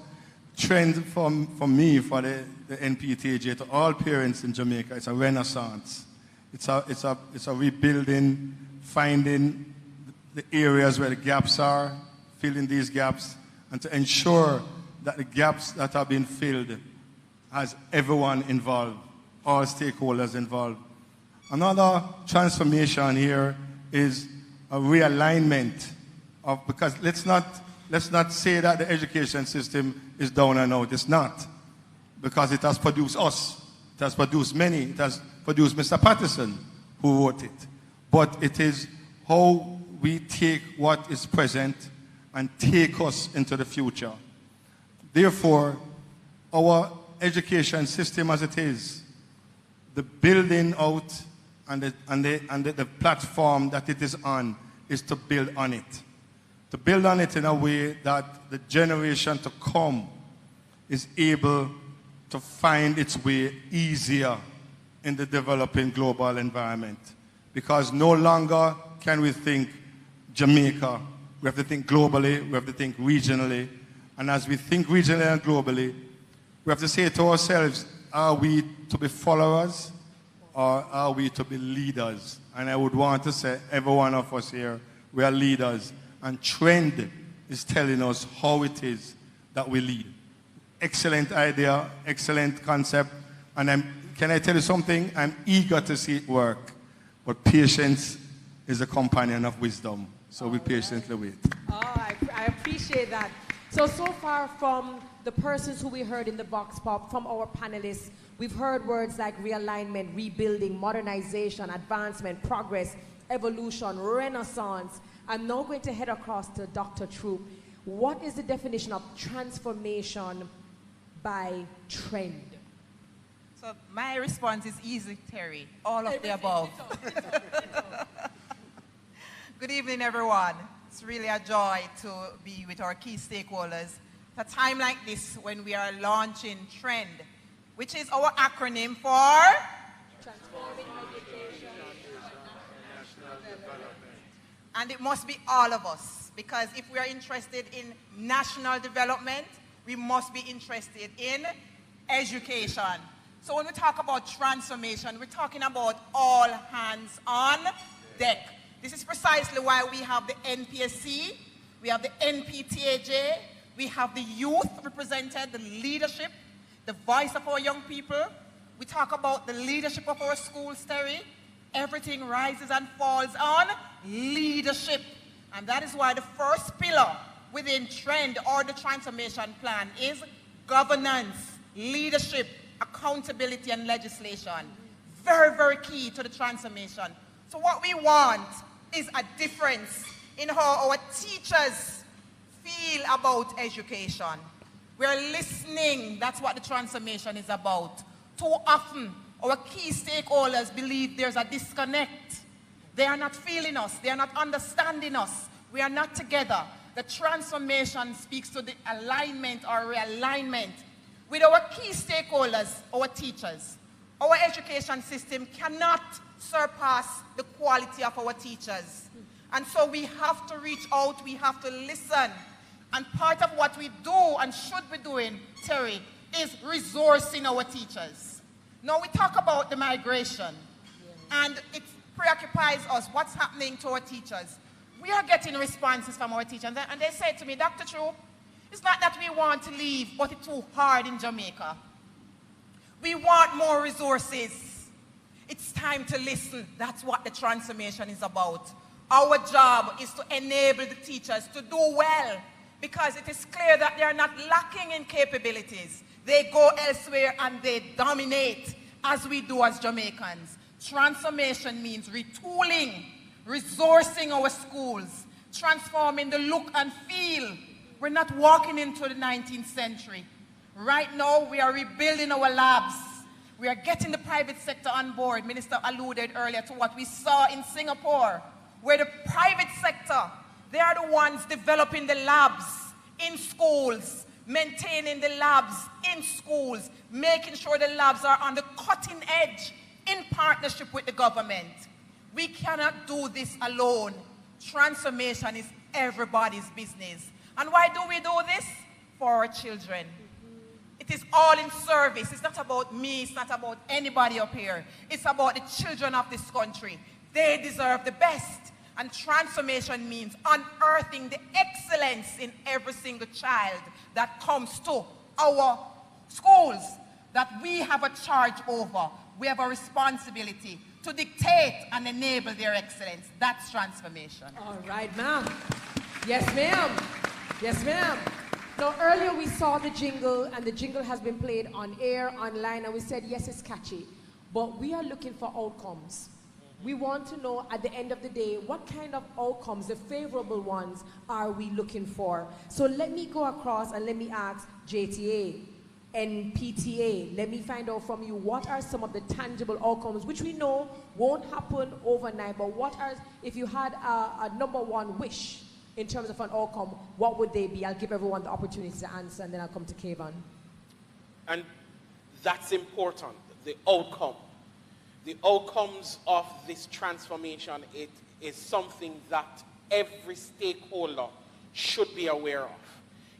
trend for me, for the NPTJ, to all parents in Jamaica, it's a renaissance. It's a rebuilding, finding the areas where the gaps are, filling these gaps, and to ensure that the gaps that are being filled has everyone involved, all stakeholders involved. Another transformation here is a realignment of, because let's not say that the education system is down and out. It's not, because it has produced us. It has produced many. It has produced Mr. Patterson, who wrote it. But it is how we take what is present and take us into the future. Therefore, our education system as it is, the building out and the platform that it is on is to build on it. To build on it in a way that the generation to come is able to find its way easier in the developing global environment. Because no longer can we think Jamaica. We have to think globally, we have to think regionally. And as we think regionally and globally, we have to say to ourselves, are we to be followers or are we to be leaders? And I would want to say, every one of us here, we are leaders. And trend is telling us how it is that we lead. Excellent idea, excellent concept. And can I tell you something? I'm eager to see it work. But patience is a companion of wisdom. So we patiently wait. Oh, I appreciate that. So far from the persons who we heard in the Vox Pop, from our panelists, we've heard words like realignment, rebuilding, modernization, advancement, progress, evolution, renaissance. I'm now going to head across to Dr. Troop. What is the definition of transformation by trend? So my response is easy, Terry. All of the above. Good evening, everyone. It's really a joy to be with our key stakeholders at a time like this when we are launching TREND, which is our acronym for Transforming Education. And it must be all of us, because if we are interested in national development, we must be interested in education. So when we talk about transformation, we're talking about all hands on deck. This is precisely why we have the NPSC, we have the NPTAJ, we have the youth represented, the leadership, the voice of our young people. We talk about the leadership of our schools, Terry. Everything rises and falls on leadership. And that is why the first pillar within TREND or the transformation plan is governance, leadership, accountability, and legislation. Very, very key to the transformation. So what we want is a difference in how our teachers feel about education. We're listening. That's what the transformation is about. Too often, our key stakeholders believe there's a disconnect. They are not feeling us. They are not understanding us. We are not together. The transformation speaks to the alignment or realignment with our key stakeholders, our teachers. Our education system cannot surpass the quality of our teachers. And so we have to reach out, we have to listen. And part of what we do and should be doing, Terry, is resourcing our teachers. Now we talk about the migration, and it preoccupies us, what's happening to our teachers. We are getting responses from our teachers, and they say to me, Dr. True, it's not that we want to leave, but it's too hard in Jamaica. We want more resources. It's time to listen. That's what the transformation is about. Our job is to enable the teachers to do well, because it is clear that they are not lacking in capabilities. They go elsewhere and they dominate, as we do as Jamaicans. Transformation means retooling, resourcing our schools, transforming the look and feel. We're not walking into the 19th century. Right now, we are rebuilding our labs. We are getting the private sector on board. Minister alluded earlier to what we saw in Singapore, where the private sector, they are the ones developing the labs in schools, maintaining the labs in schools, making sure the labs are on the cutting edge in partnership with the government. We cannot do this alone. Transformation is everybody's business. And why do we do this? For our children. It is all in service. It's not about me. It's not about anybody up here. It's about the children of this country. They deserve the best. And transformation means unearthing the excellence in every single child that comes to our schools, that we have a charge over. We have a responsibility to dictate and enable their excellence. That's transformation. All right, ma'am. Yes, ma'am. Yes, ma'am. Now, earlier we saw the jingle, and the jingle has been played on air, online, and we said, yes, it's catchy. But we are looking for outcomes. We want to know at the end of the day, what kind of outcomes, the favorable ones, are we looking for? So let me go across and let me ask JTA and PTA. Let me find out from you, what are some of the tangible outcomes, which we know won't happen overnight, but what are, if you had a number one wish in terms of an outcome, what would they be? I'll give everyone the opportunity to answer, and then I'll come to Kayvon. And that's important, the outcome. The outcomes of this transformation, it is something that every stakeholder should be aware of.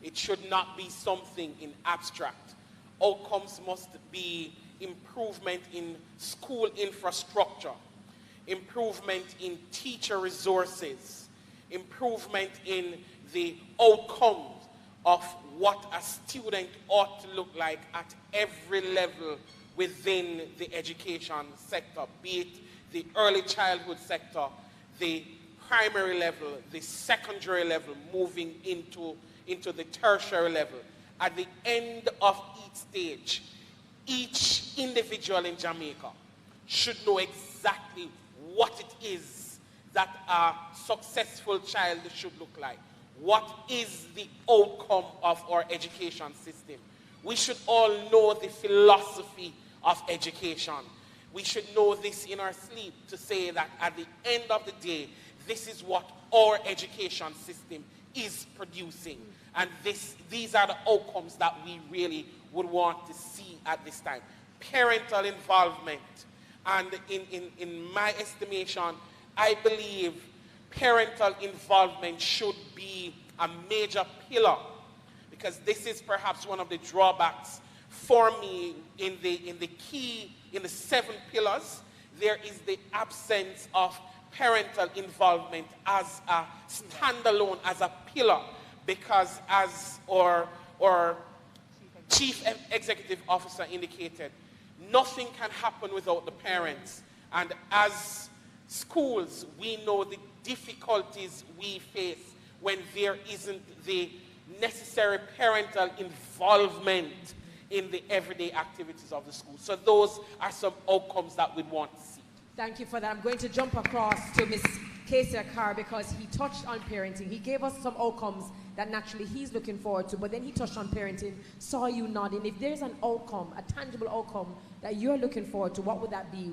It should not be something in abstract. Outcomes must be improvement in school infrastructure, improvement in teacher resources, improvement in the outcomes of what a student ought to look like at every level within the education sector, be it the early childhood sector, the primary level, the secondary level, moving into the tertiary level. At the end of each stage, each individual in Jamaica should know exactly what it is that a successful child should look like. What is the outcome of our education system? We should all know the philosophy of education. We should know this in our sleep, to say that at the end of the day, this is what our education system is producing. And these are the outcomes that we really would want to see at this time. Parental involvement. And in my estimation, I believe parental involvement should be a major pillar, because this is perhaps one of the drawbacks for me in the 7 pillars. There is the absence of parental involvement as a standalone, as a pillar, because as our Chief Executive Officer indicated, nothing can happen without the parents. And as schools, we know the difficulties we face when there isn't the necessary parental involvement in the everyday activities of the school. So those are some outcomes that we want to see. Thank you for that. I'm going to jump across to Ms. Casey Akar because he touched on parenting. He gave us some outcomes that naturally he's looking forward to, but then he touched on parenting, saw you nodding. If there's an outcome, a tangible outcome that you're looking forward to, what would that be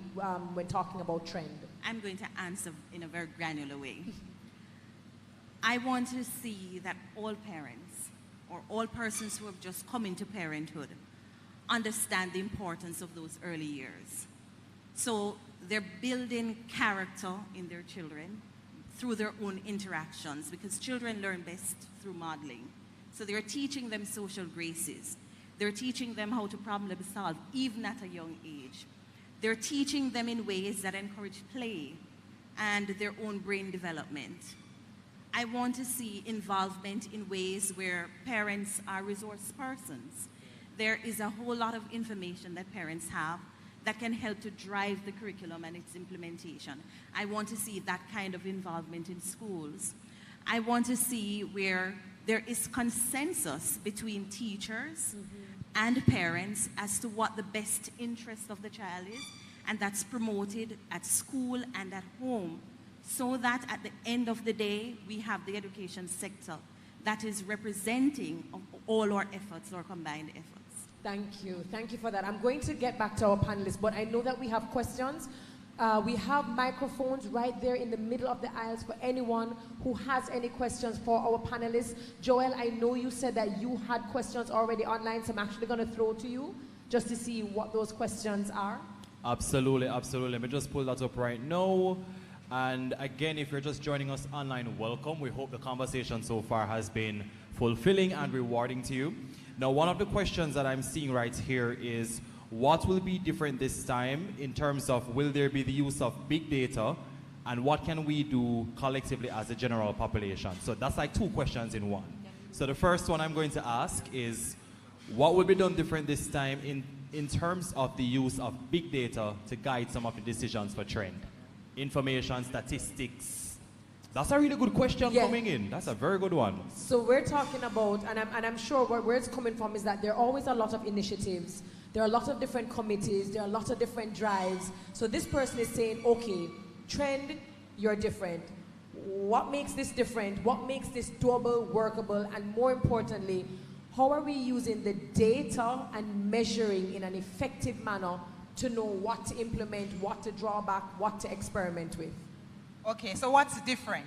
when talking about trend? I'm going to answer in a very granular way. I want to see that all parents or all persons who have just come into parenthood understand the importance of those early years. So they're building character in their children through their own interactions, because children learn best through modeling. So they're teaching them social graces. They're teaching them how to problem solve, even at a young age. They're teaching them in ways that encourage play and their own brain development. I want to see involvement in ways where parents are resource persons. There is a whole lot of information that parents have that can help to drive the curriculum and its implementation. I want to see that kind of involvement in schools. I want to see where there is consensus between teachers and parents as to what the best interest of the child is, and that's promoted at school and at home, so that at the end of the day, we have the education sector that is representing all our efforts, our combined efforts. Thank you. Thank you for that. I'm going to get back to our panelists, but I know that we have questions. We have microphones right there in the middle of the aisles for anyone who has any questions for our panelists. Joel, I know you said that you had questions already online, so I'm actually going to throw to you just to see what those questions are. Absolutely, absolutely. Let me just pull that up right now. And again, if you're just joining us online, welcome. We hope the conversation so far has been fulfilling and rewarding to you. Now, one of the questions that I'm seeing right here is, what will be different this time in terms of will there be the use of big data, and what can we do collectively as a general population? So that's like two questions in one. So the first one I'm going to ask is, what will be done different this time in terms of the use of big data to guide some of the decisions for trend? Information, statistics. That's a really good question coming in. That's a very good one. So we're talking about, and I'm sure where it's coming from is that there are always a lot of initiatives. There are a lot of different committees. There are a lot of different drives. So this person is saying, okay, trend, you're different. What makes this different? What makes this doable, workable? And more importantly, how are we using the data and measuring in an effective manner to know what to implement, what to draw back, what to experiment with? Okay, so what's different?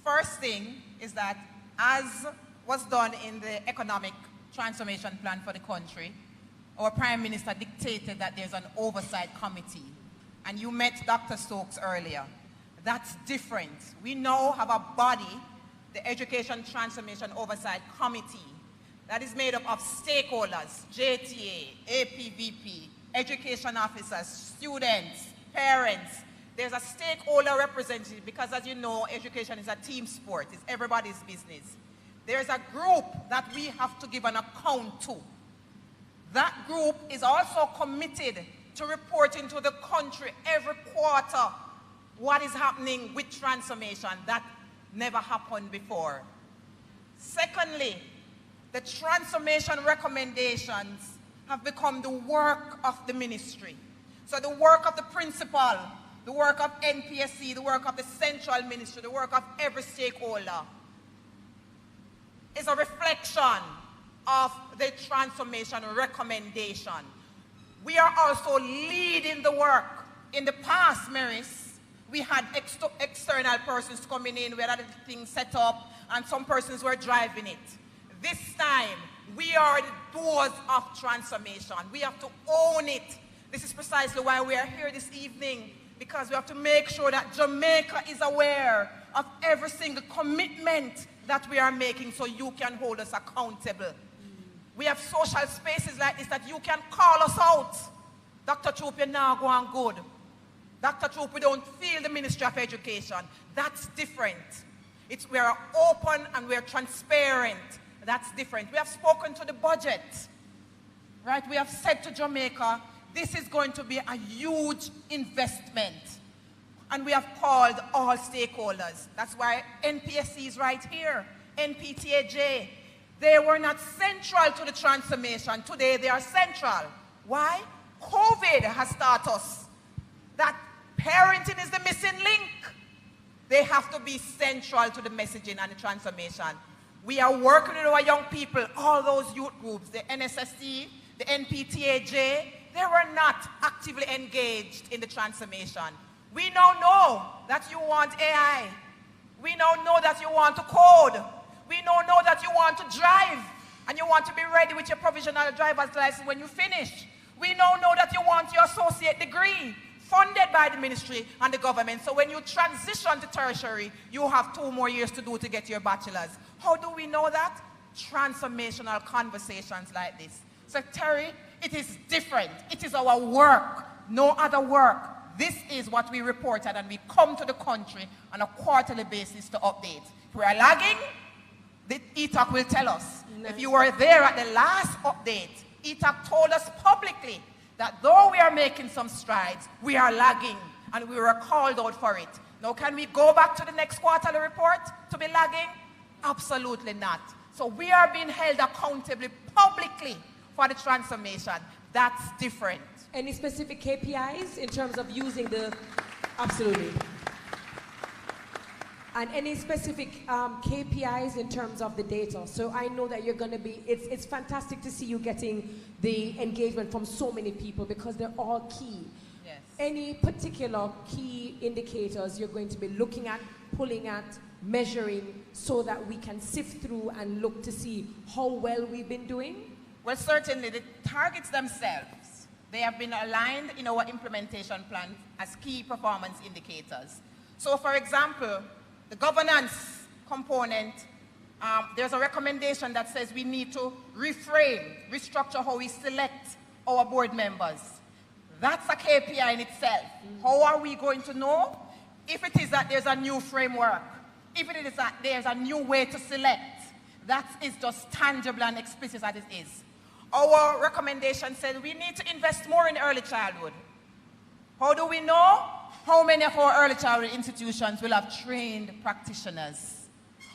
First thing is that, as was done in the economic transformation plan for the country, our Prime Minister dictated that there's an oversight committee. And you met Dr. Stokes earlier. That's different. We now have a body, the Education Transformation Oversight Committee, that is made up of stakeholders, JTA, APVP, education officers, students, parents. There's a stakeholder representative because, as you know, education is a team sport. It's everybody's business. There's a group that we have to give an account to. That group is also committed to reporting to the country every quarter what is happening with transformation. That never happened before. Secondly, the transformation recommendations have become the work of the ministry. So the work of the principal, the work of NPSC, the work of the central ministry, the work of every stakeholder is a reflection of the transformation recommendation. We are also leading the work. In the past, Maris, we had external persons coming in, we had other things set up, and some persons were driving it. This time, we are the doors of transformation. We have to own it. This is precisely why we are here this evening, because we have to make sure that Jamaica is aware of every single commitment that we are making, so you can hold us accountable. We have social spaces like this that you can call us out. Dr. Troop, you're now going good. Dr. Troop, we don't feel the Ministry of Education. That's different. We are open and we are transparent. That's different. We have spoken to the budget, right? We have said to Jamaica, this is going to be a huge investment. And we have called all stakeholders. That's why NPSC is right here, NPTAJ. They were not central to the transformation. Today they are central. Why? COVID has taught us that parenting is the missing link. They have to be central to the messaging and the transformation. We are working with our young people, all those youth groups, the NSSC, the NPTAJ, they were not actively engaged in the transformation. We now know that you want AI. We now know that you want to code. We now know that you want to drive and you want to be ready with your provisional driver's license when you finish. We now know that you want your associate degree funded by the ministry and the government. So when you transition to tertiary, you have 2 more years to do to get your bachelor's. How do we know that? Transformational conversations like this. So Terry, it is different. It is our work, no other work. This is what we reported, and we come to the country on a quarterly basis to update. If we are lagging, the ETOC will tell us. If you were there at the last update, ETOC told us publicly that though we are making some strides, we are lagging, and we were called out for it. Now, can we go back to the next quarterly report to be lagging? Absolutely not. So we are being held accountable publicly for the transformation. That's different. Any specific KPIs in terms of using the... Absolutely. And any specific KPIs in terms of the data. So I know that you're going to be, it's fantastic to see you getting the engagement from so many people because they're all key. Yes. Any particular key indicators you're going to be looking at, pulling at, measuring so that we can sift through and look to see how well we've been doing? Well, certainly the targets themselves, they have been aligned in our implementation plan as key performance indicators. So for example, the governance component, there's a recommendation that says we need to reframe, restructure how we select our board members. That's a KPI in itself. How are we going to know? If it is that there's a new framework, if it is that there's a new way to select, that is just tangible and explicit as it is. Our recommendation says we need to invest more in early childhood. How do we know? How many of our early childhood institutions will have trained practitioners?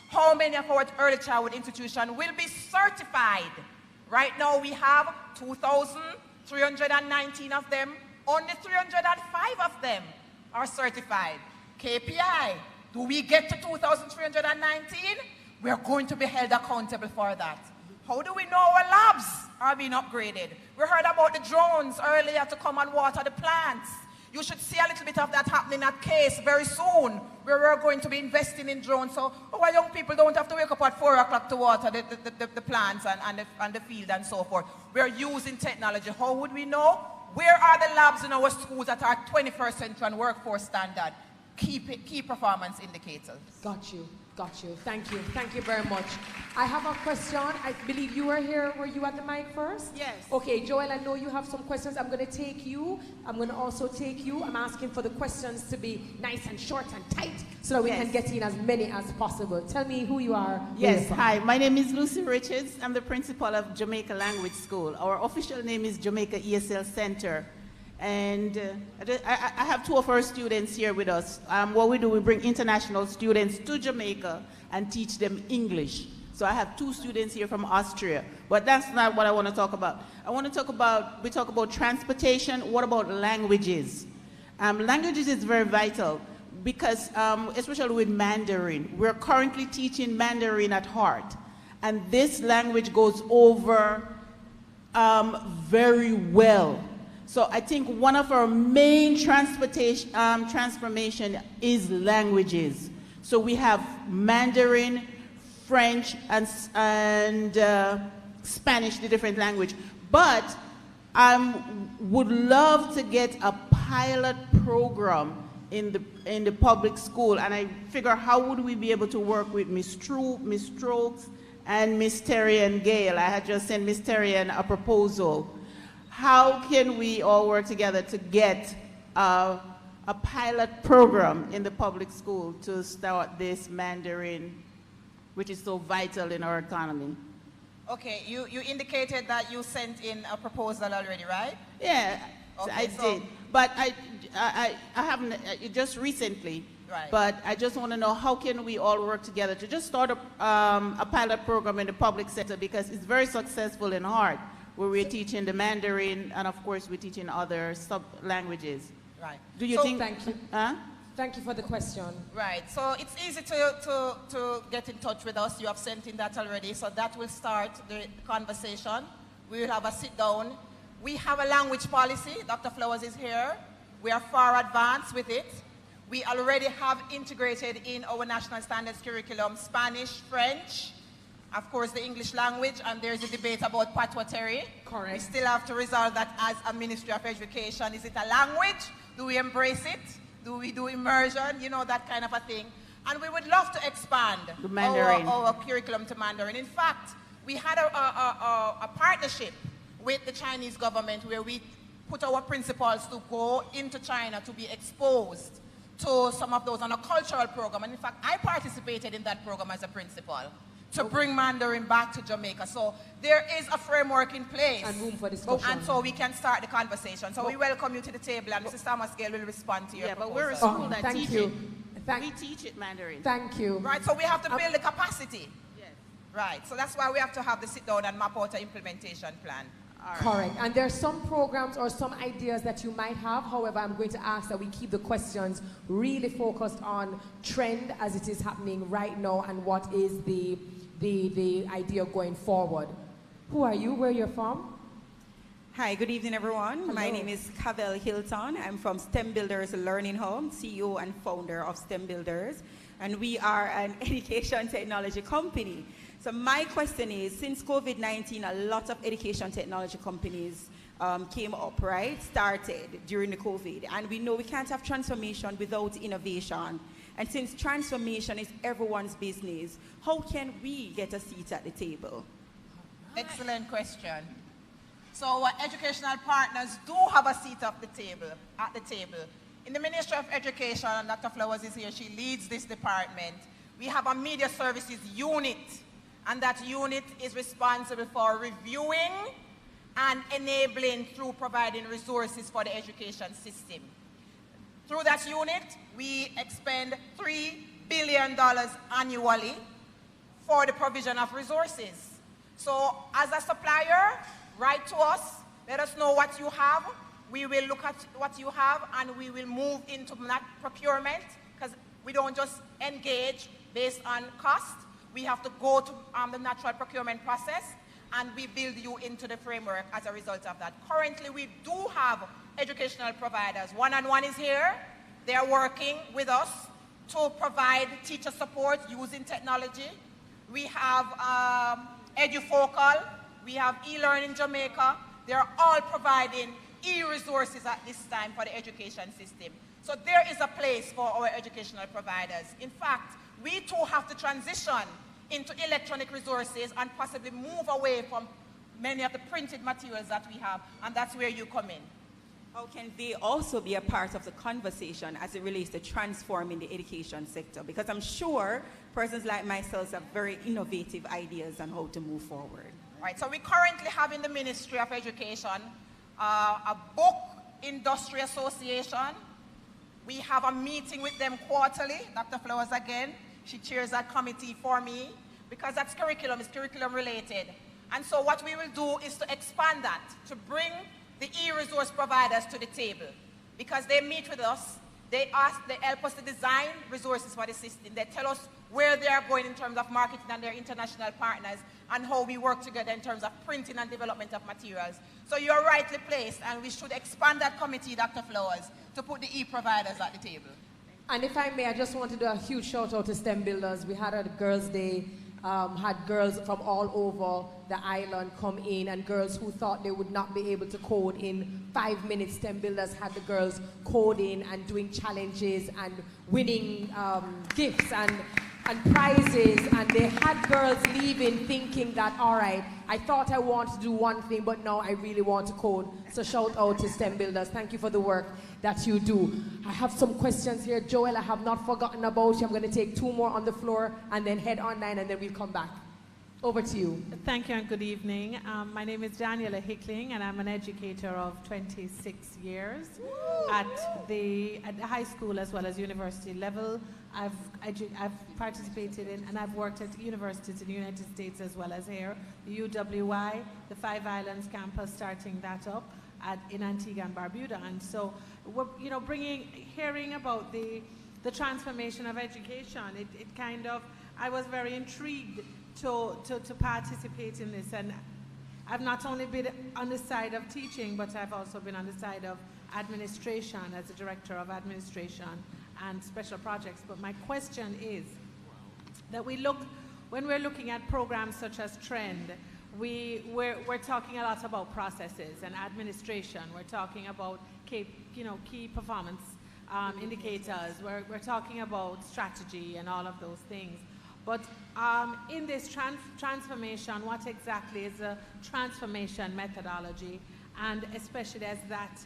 How many of our early childhood institutions will be certified? Right now we have 2,319 of them. Only 305 of them are certified. KPI, do we get to 2,319? We are going to be held accountable for that. How do we know our labs are being upgraded? We heard about the drones earlier to come and water the plants. You should see a little bit of that happening at CASE very soon, where we're going to be investing in drones, so our young people don't have to wake up at 4 o'clock to water the plants and the field and so forth. We're using technology. How would we know? Where are the labs in our schools that are 21st century and workforce standard? Key performance indicators. Got you. Got you. Thank you. Thank you very much. I have a question. I believe you were here. Were you at the mic first? Yes. Okay, Joel, I know you have some questions. I'm going to take you. I'm going to also take you. I'm asking for the questions to be nice and short and tight so that we can get in as many as possible. Tell me who you are. Yes, hi. My name is Lucy Richards. I'm the principal of Jamaica Language School. Our official name is Jamaica ESL Center. And I have 2 of our students here with us. What we do, we bring international students to Jamaica and teach them English. So I have 2 students here from Austria, but that's not what I want to talk about. I want to talk about, we talk about transportation. What about languages? Languages is very vital because, especially with Mandarin, we're currently teaching Mandarin at heart. And this language goes over very well. So I think one of our main transformation is languages. So we have Mandarin, French, and Spanish, the different language. But I would love to get a pilot program in the public school, and I figure how would we be able to work with Miss Strokes and Miss Terry and Gail. I had just sent Miss Terry a proposal. How can we all work together to get a a pilot program in the public school to start this Mandarin, which is so vital in our economy. Okay, you indicated that you sent in a proposal already, right? Yeah, okay, I did. But I haven't, just recently. Right. But I just want to know, how can we all work together to just start a pilot program in the public sector, because it's very successful in Hart, where we're teaching the Mandarin, and of course we're teaching other sub-languages. Right. Do you think? Thank you. Huh? Thank you for the question. Right. So it's easy to get in touch with us. You have sent in that already. So that will start the conversation. We will have a sit down. We have a language policy. Dr. Flowers is here. We are far advanced with it. We already have integrated in our national standards curriculum Spanish, French, of course the English language, and there's a debate about patois Terry. Correct. We still have to resolve that as a Ministry of Education. Is it a language? Do we embrace it? Do we do immersion? You know, that kind of a thing. And we would love to expand our curriculum to Mandarin. In fact, we had a partnership with the Chinese government where we put our principals to go into China to be exposed to some of those on a cultural program. And in fact, I participated in that program as a principal to bring Mandarin back to Jamaica. So there is a framework in place. And room for discussion. And so we can start the conversation. So we welcome you to the table, and Mrs. Thomas Gale will respond to your proposal. But we're a school that thank teaches you. We teach it Mandarin. Thank you. Right, so we have to build the capacity. Yes. Right, so that's why we have to have the sit down and map out an implementation plan. Correct. And there are some programs or some ideas that you might have. However, I'm going to ask that we keep the questions really focused on trend as it is happening right now and what is the idea going forward. Who are you? Where you're from? Hi, good evening, everyone. Hello. My name is Cavell Hilton. I'm from STEM Builders Learning Home, CEO and founder of STEM Builders. And we are an education technology company. So my question is, since COVID-19, a lot of education technology companies came up, right? Started during the COVID. And we know we can't have transformation without innovation. And since transformation is everyone's business, how can we get a seat at the table? Excellent question. So our educational partners do have a seat at the table. In the Ministry of Education, and Dr. Flowers is here, she leads this department. We have a media services unit, and that unit is responsible for reviewing and enabling through providing resources for the education system. Through that unit, we expend $3 billion annually for the provision of resources. So as a supplier, write to us, let us know what you have. We will look at what you have and we will move into procurement, because we don't just engage based on cost. We have to go to the natural procurement process, and we build you into the framework as a result of that. Currently, we do have educational providers. One-on-One is here. They are working with us to provide teacher support using technology. We have EduFocal. We have eLearning Jamaica. They are all providing e-resources at this time for the education system. So there is a place for our educational providers. In fact, we too have to transition into electronic resources and possibly move away from many of the printed materials that we have, and that's where you come in. How can they also be a part of the conversation as it relates to transforming the education sector? Because I'm sure persons like myself have very innovative ideas on how to move forward. Right, so we currently have in the Ministry of Education a book industry association. We have a meeting with them quarterly. Dr. Flowers again, she chairs that committee for me, because that's curriculum, it's curriculum related. And so what we will do is to expand that, to bring the e-resource providers to the table, because they meet with us, they help us to design resources for the system, they tell us where they are going in terms of marketing and their international partners, and how we work together in terms of printing and development of materials. So you're rightly placed, and we should expand that committee, Dr. Flowers, to put the e-providers at the table. And if I may, I just want to do a huge shout out to STEM Builders. We had a Girls' Day, had girls from all over the island come in, and girls who thought they would not be able to code in 5 minutes. STEM Builders had the girls coding and doing challenges and winning gifts. And and prizes, and they had girls leaving thinking that, all right, I thought I wanted to do one thing, but now I really want to code. So shout out to STEM Builders. Thank you for the work that you do. I have some questions here. Joel, I have not forgotten about you. I'm going to take 2 more on the floor and then head online, and then we'll come back. Over to you. Thank you and good evening. My name is Daniela Hickling, and I'm an educator of 26 years at the high school as well as university level. I've participated in and I've worked at universities in the United States as well as here. The UWI, the Five Islands campus, starting that up in Antigua and Barbuda. And so we're hearing about the transformation of education. It kind of, I was very intrigued to participate in this, and I've not only been on the side of teaching, but I've also been on the side of administration as a director of administration and special projects. But my question is that when we're looking at programs such as Trend, we're talking a lot about processes and administration. We're talking about key performance indicators. We're talking about strategy and all of those things. But in this transformation, what exactly is a transformation methodology, and especially as that,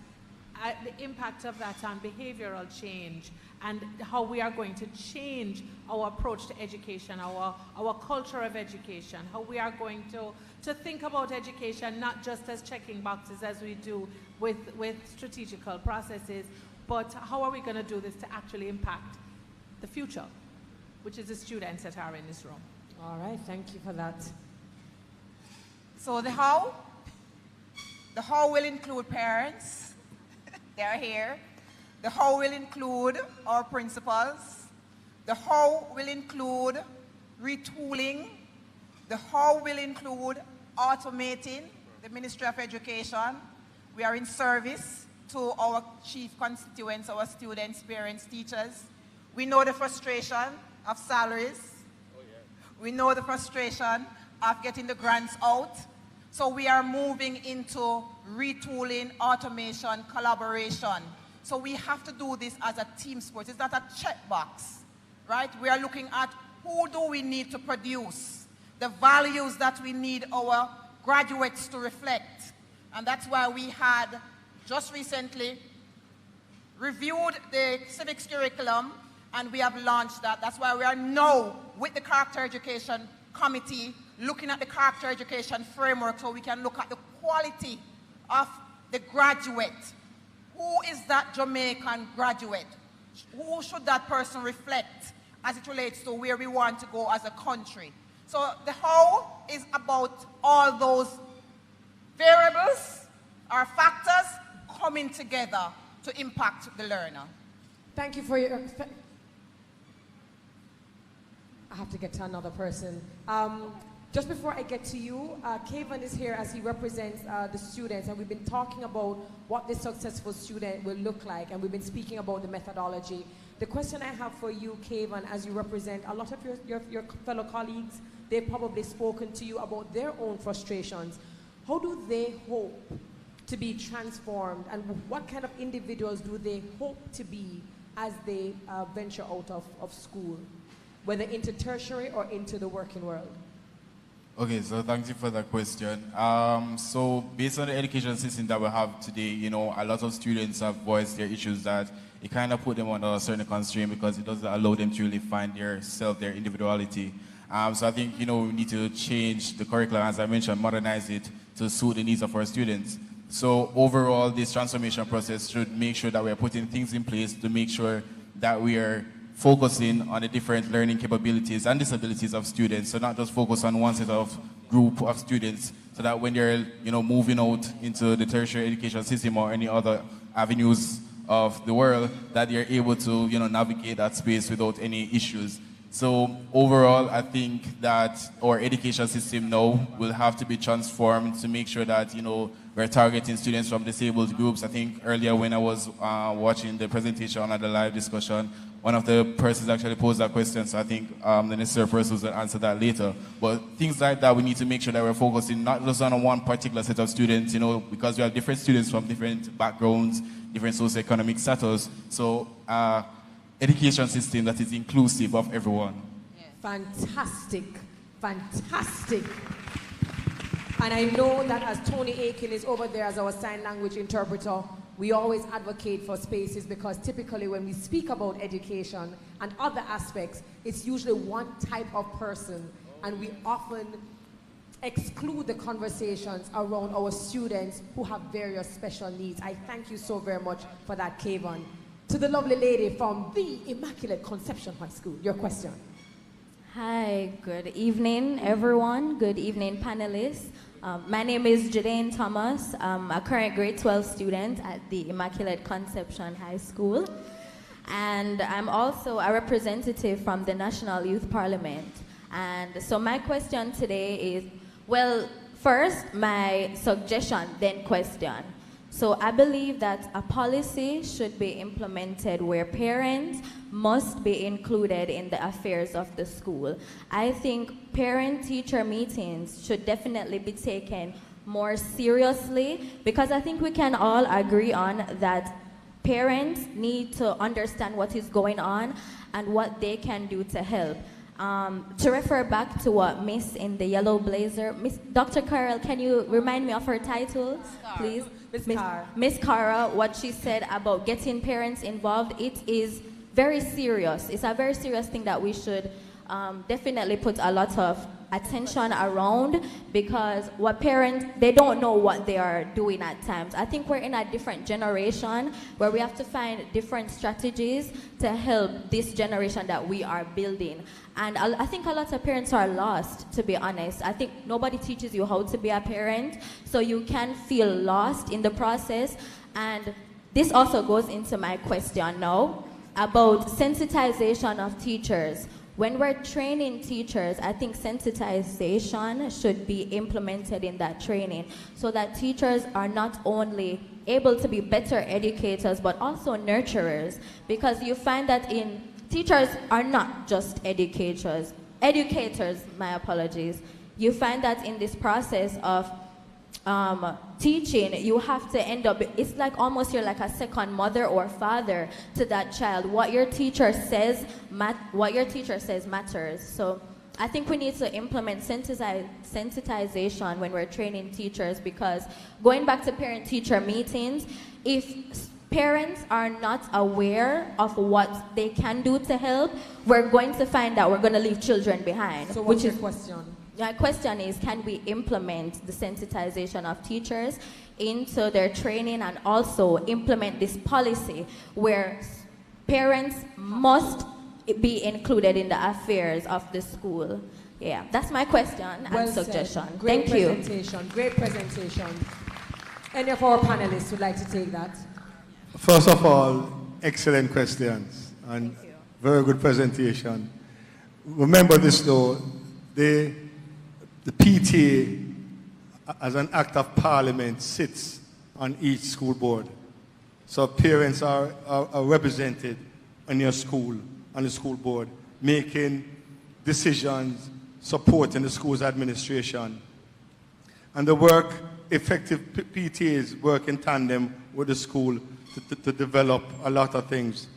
the impact of that on behavioral change, and how we are going to change our approach to education, our culture of education, how we are going to think about education not just as checking boxes as we do with strategical processes, but how are we going to do this to actually impact the future, which is the students that are in this room. All right, thank you for that. So the how will include parents. They're here. The how will include our principals. The how will include retooling. The how will include automating the Ministry of Education. We are in service to our chief constituents, our students, parents, teachers. We know the frustration of salaries. Oh, yeah. We know the frustration of getting the grants out. So we are moving into retooling, automation, collaboration. So we have to do this as a team sport. It's not a checkbox, right? We are looking at who do we need to produce, the values that we need our graduates to reflect. And that's why we had just recently reviewed the civics curriculum, and we have launched that. That's why we are now with the Character Education Committee looking at the Character Education Framework, so we can look at the quality of the graduate. Who is that Jamaican graduate? Who should that person reflect as it relates to where we want to go as a country? So the how is about all those variables or factors coming together to impact the learner. Thank you for your... I have to get to another person. Just before I get to you, Kevin is here as he represents the students, and we've been talking about what the successful student will look like, and we've been speaking about the methodology. The question I have for you, Kevin, as you represent a lot of your fellow colleagues, they've probably spoken to you about their own frustrations. How do they hope to be transformed, and what kind of individuals do they hope to be as they venture out of school, whether into tertiary or into the working world? Okay, so thank you for that question. So based on the education system that we have today, a lot of students have voiced their issues that it kind of put them under a certain constraint because it doesn't allow them to really find their self, their individuality. So I think, we need to change the curriculum, as I mentioned, modernize it to suit the needs of our students. So overall, this transformation process should make sure that we are putting things in place to make sure that we are focusing on the different learning capabilities and disabilities of students. So not just focus on one set of group of students, so that when they're, moving out into the tertiary education system or any other avenues of the world, that they're able to, navigate that space without any issues. So overall, I think that our education system now will have to be transformed to make sure that, we're targeting students from disabled groups. I think earlier when I was watching the presentation on the live discussion, one of the persons actually posed that question, so I think the necessary persons will answer that later. But things like that, we need to make sure that we're focusing not just on one particular set of students, because we have different students from different backgrounds, different socioeconomic status. So education system that is inclusive of everyone. Yes. Fantastic, fantastic. And I know that as Tony Aiken is over there as our sign language interpreter, we always advocate for spaces because typically when we speak about education and other aspects, it's usually one type of person, and we often exclude the conversations around our students who have various special needs. I thank you so very much for that, Kayvon. To the lovely lady from the Immaculate Conception High School, your question. Hi, good evening, everyone. Good evening, panelists. My name is Jadane Thomas. I'm a current grade 12 student at the Immaculate Conception High School. And I'm also a representative from the National Youth Parliament. And so my question today is, well, first, my suggestion, then question. So I believe that a policy should be implemented where parents must be included in the affairs of the school. I think parent-teacher meetings should definitely be taken more seriously because I think we can all agree on that parents need to understand what is going on and what they can do to help. To refer back to what Miss in the yellow blazer, Dr. Carol, can you remind me of her title, please? Miss Cara, what she said about getting parents involved, it is very serious. It's a very serious thing that we should definitely put a lot of attention around because what parents, they don't know what they are doing at times. I think we're in a different generation where we have to find different strategies to help this generation that we are building. And I think a lot of parents are lost, to be honest. I think nobody teaches you how to be a parent, so you can feel lost in the process. And this also goes into my question now about sensitization of teachers. When we're training teachers, I think sensitization should be implemented in that training so that teachers are not only able to be better educators, but also nurturers. Because you find that teachers are not just educators, my apologies. You find that in this process of teaching, you have to end up, it's like almost you're like a second mother or father to that child. What your teacher says matters. So I think we need to implement sensitization when we're training teachers because going back to parent-teacher meetings, if parents are not aware of what they can do to help, we're going to find out we're going to leave children behind. So what's your question? My question is, can we implement the sensitization of teachers into their training and also implement this policy where parents must be included in the affairs of the school? Yeah, that's my question and suggestion. Great Thank you. Great presentation. Any of our panelists would like to take that? First of all, excellent questions and very good presentation. Remember this though, the PTA as an act of parliament sits on each school board. So parents are represented in your school, on the school board, making decisions, supporting the school's administration. And the work, effective PTAs work in tandem with the school to develop a lot of things.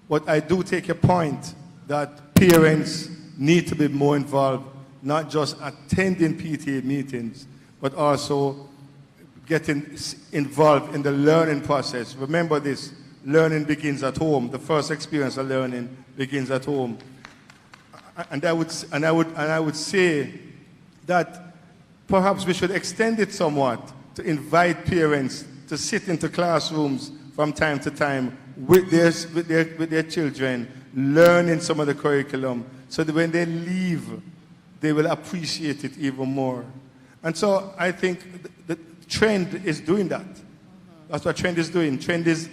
But I do take a point that parents need to be more involved, not just attending PTA meetings, but also getting involved in the learning process. Remember this, learning begins at home. The first experience of learning begins at home. And I would say that perhaps we should extend it somewhat to invite parents to sit into classrooms from time to time with their children, learning some of the curriculum, so that when they leave, they will appreciate it even more. And so I think the trend is doing that. That's what trend is doing. Trend is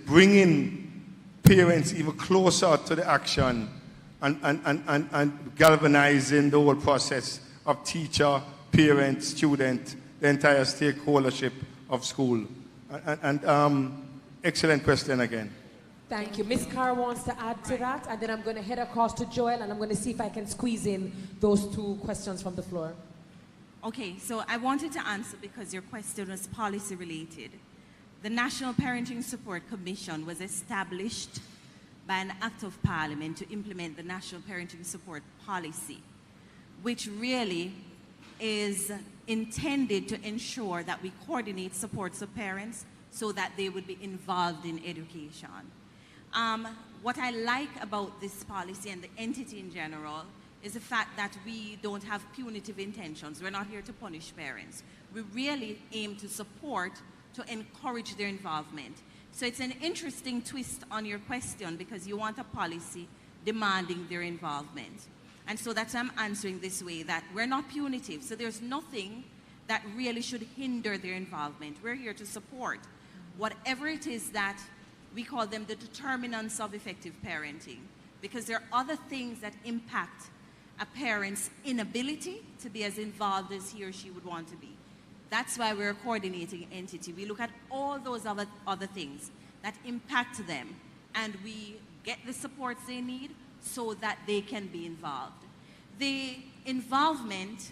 bringing parents even closer to the action and galvanizing the whole process of teacher, parent, student, the entire stakeholdership of school. Excellent question again. Thank you. Ms. Carr wants to add to that, and then I'm going to head across to Joel, and I'm going to see if I can squeeze in those two questions from the floor. Okay, so I wanted to answer because your question was policy related. The National Parenting Support Commission was established by an act of parliament to implement the National Parenting Support Policy, which really is intended to ensure that we coordinate supports of parents so that they would be involved in education. What I like about this policy and the entity in general is the fact that we don't have punitive intentions. We're not here to punish parents. We really aim to support, to encourage their involvement. So it's an interesting twist on your question because you want a policy demanding their involvement. And so that's why I'm answering this way, that we're not punitive. So there's nothing that really should hinder their involvement. We're here to support whatever it is that we call them the determinants of effective parenting, because there are other things that impact a parent's inability to be as involved as he or she would want to be. That's why we're a coordinating entity. We look at all those other things that impact them, and we get the supports they need so that they can be involved. The involvement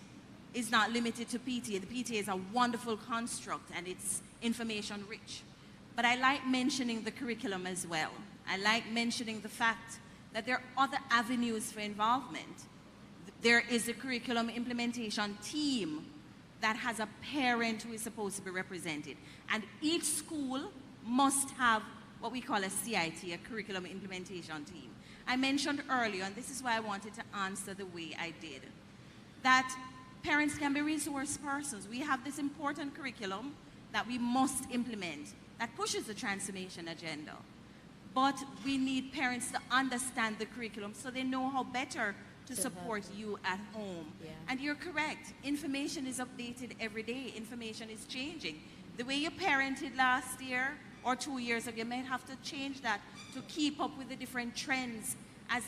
is not limited to PTA. The PTA is a wonderful construct and it's information rich. But I like mentioning the curriculum as well. I like mentioning the fact that there are other avenues for involvement. There is a curriculum implementation team that has a parent who is supposed to be represented. And each school must have what we call a CIT, a curriculum implementation team. I mentioned earlier, and this is why I wanted to answer the way I did, that parents can be resource persons. We have this important curriculum that we must implement that pushes the transformation agenda. But we need parents to understand the curriculum so they know how better to support you at home. Yeah. And you're correct. Information is updated every day. Information is changing. The way you parented last year or 2 years ago, you may have to change that to keep up with the different trends as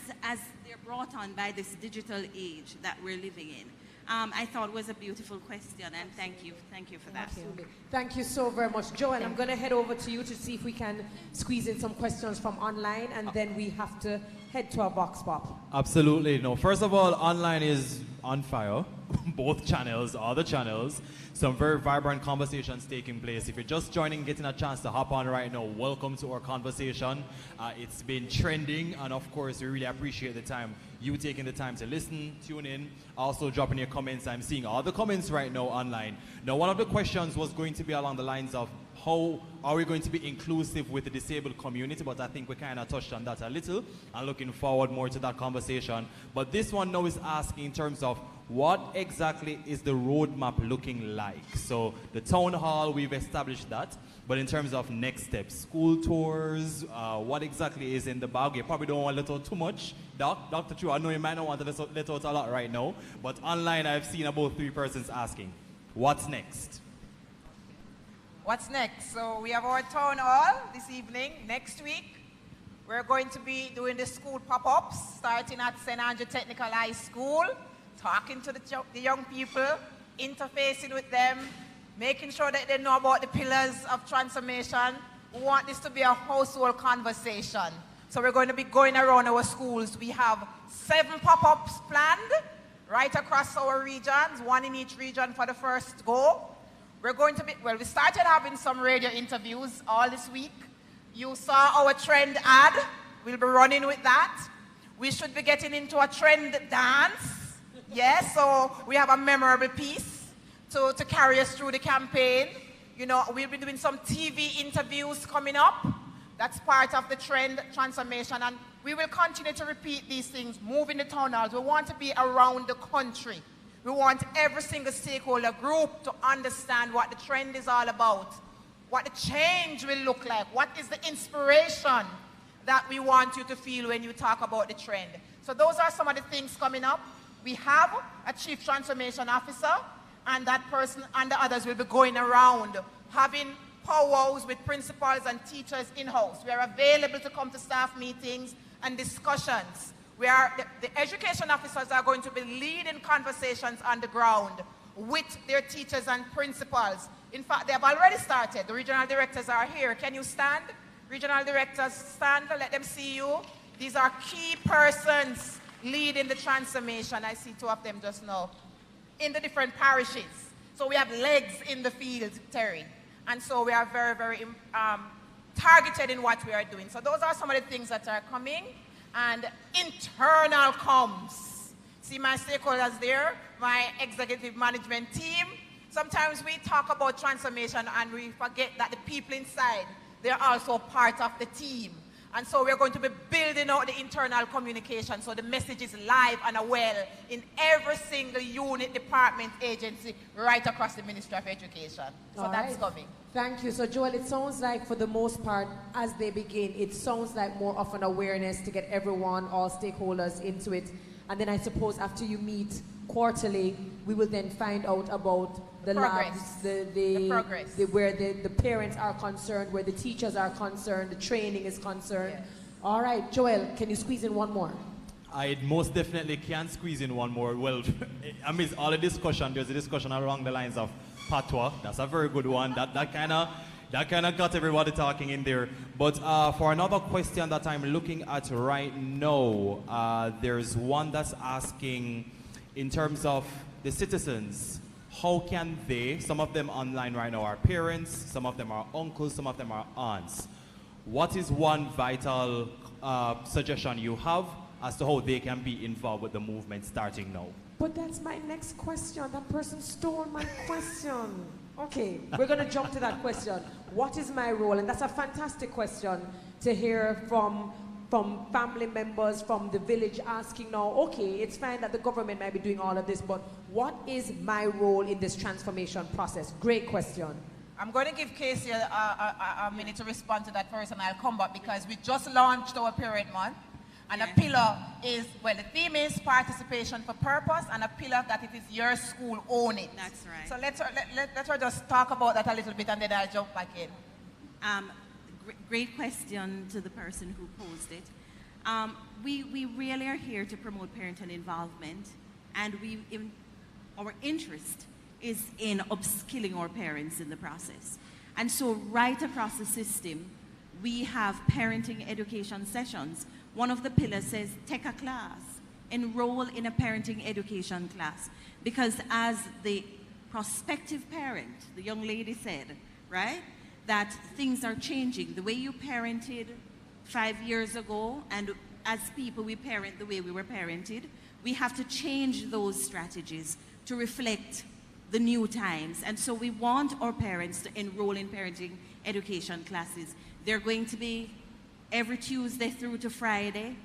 they're brought on by this digital age that we're living in. I thought it was a beautiful question, and thank you for that. Absolutely. Thank you so very much, Joe. And I'm going to head over to you to see if we can squeeze in some questions from online, and then we have to head to our Vox Pop. Absolutely. No, first of all, online is on fire. Both channels, all the channels. Some very vibrant conversations taking place. If you're just joining, getting a chance to hop on right now, welcome to our conversation. It's been trending, and of course, we really appreciate the time. You taking the time to listen, tune in, also dropping your comments. I'm seeing all the comments right now online. Now, one of the questions was going to be along the lines of how are we going to be inclusive with the disabled community, but I think we kind of touched on that a little and looking forward more to that conversation. But this one now is asking in terms of what exactly is the roadmap looking like? So the town hall, we've established that, but in terms of next steps, school tours, what exactly is in the bag? You probably don't want to let out too much. Dr. Chu, I know you might not want to let out a lot right now, but online I've seen about 3 persons asking, what's next? What's next? So we have our town hall this evening. Next week, we're going to be doing the school pop-ups, starting at St. Andrew Technical High School, talking to the young people, interfacing with them, making sure that they know about the pillars of transformation. We want this to be a household conversation. So we're going to be going around our schools. We have 7 pop-ups planned right across our regions, 1 in each region for the first go. We're going to be, well, we started having some radio interviews all this week. You saw our trend ad. We'll be running with that. We should be getting into a trend dance. Yes, so we have a memorable piece to carry us through the campaign. You know, we'll be doing some TV interviews coming up. That's part of the trend transformation, and we will continue to repeat these things, moving the town halls. We want to be around the country. We want every single stakeholder group to understand what the trend is all about, what the change will look like, what is the inspiration that we want you to feel when you talk about the trend. So those are some of the things coming up. We have a Chief Transformation Officer, and that person and the others will be going around having powwows with principals and teachers in-house. We are available to come to staff meetings and discussions. The education officers are going to be leading conversations on the ground with their teachers and principals. In fact, they have already started. The regional directors are here. Can you stand? Regional directors, stand. Let them see you. These are key persons leading the transformation. I see 2 of them just now in the different parishes. So we have legs in the field, Terry. And so we are very, very targeted in what we are doing. So those are some of the things that are coming. And internal comms. See my stakeholders there, my executive management team. Sometimes we talk about transformation and we forget that the people inside, they're also part of the team. And so we're going to be building out the internal communication so the message is live and well in every single unit, department, agency, right across the Ministry of Education. So All that's right. coming. Thank you. So Joel, it sounds like for the most part, as they begin, it sounds like more of an awareness to get everyone, all stakeholders into it. And then I suppose after you meet quarterly, we will then find out about the Progress. labs, The progress. where the parents are concerned, where the teachers are concerned, the training is concerned. Yes. All right, Joel, can you squeeze in one more? I most definitely can squeeze in one more. Well, amidst all the discussion, there's a discussion along the lines of patois. That's a very good one. That kind of got everybody talking in there. But for another question that I'm looking at right now, there's one that's asking, in terms of the citizens, how can they, some of them online right now are parents, some of them are uncles, some of them are aunts. What is one vital suggestion you have as to how they can be involved with the movement starting now? But that's my next question. That person stole my question. Okay, we're going to jump to that question. What is my role? And that's a fantastic question to hear from family members, from the village asking now, okay, it's fine that the government might be doing all of this, but what is my role in this transformation process? Great question. I'm going to give Casey a minute to respond to that first, and I'll come back because we just launched our Parent Month. And a pillar is, well, the theme is participation for purpose, and a pillar that it is your school, own it. That's right. So let her just talk about that a little bit, and then I'll jump back in. Great question to the person who posed it. We really are here to promote parental involvement, and our interest is in upskilling our parents in the process. And so right across the system, we have parenting education sessions. One of the pillars says, take a class, enroll in a parenting education class. Because as the prospective parent, the young lady said, right, that things are changing. The way you parented 5 years ago, and as people we parent the way we were parented, we have to change those strategies to reflect the new times. And so we want our parents to enroll in parenting education classes. They're going to be every Tuesday through to Friday,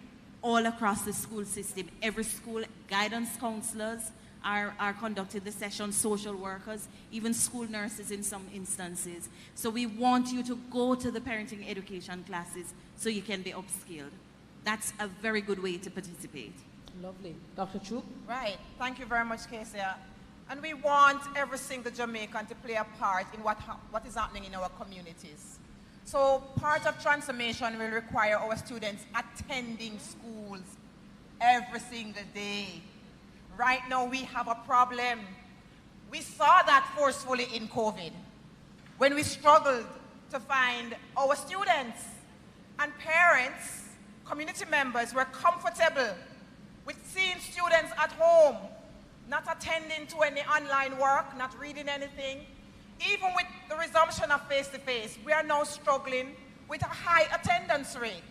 all across the school system. Every school, guidance counselors are conducting the session, social workers, even school nurses in some instances. So we want you to go to the parenting education classes so you can be upskilled. That's a very good way to participate. Lovely. Dr. Chuk? Right. Thank you very much, Casey. And we want every single Jamaican to play a part in what is happening in our communities. So part of transformation will require our students attending schools every single day. Right now we have a problem. We saw that forcefully in COVID, when we struggled to find our students, and parents, community members were comfortable with seeing students at home, not attending to any online work, not reading anything. Even with the resumption of face-to-face, we are now struggling with a high attendance rate.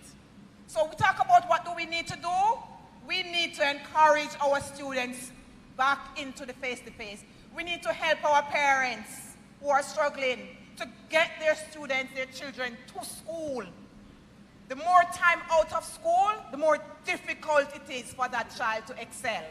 So we talk about what do we need to do? We need to encourage our students back into the face-to-face. We need to help our parents who are struggling to get their students, their children to school. The more time out of school, the more difficult it is for that child to excel.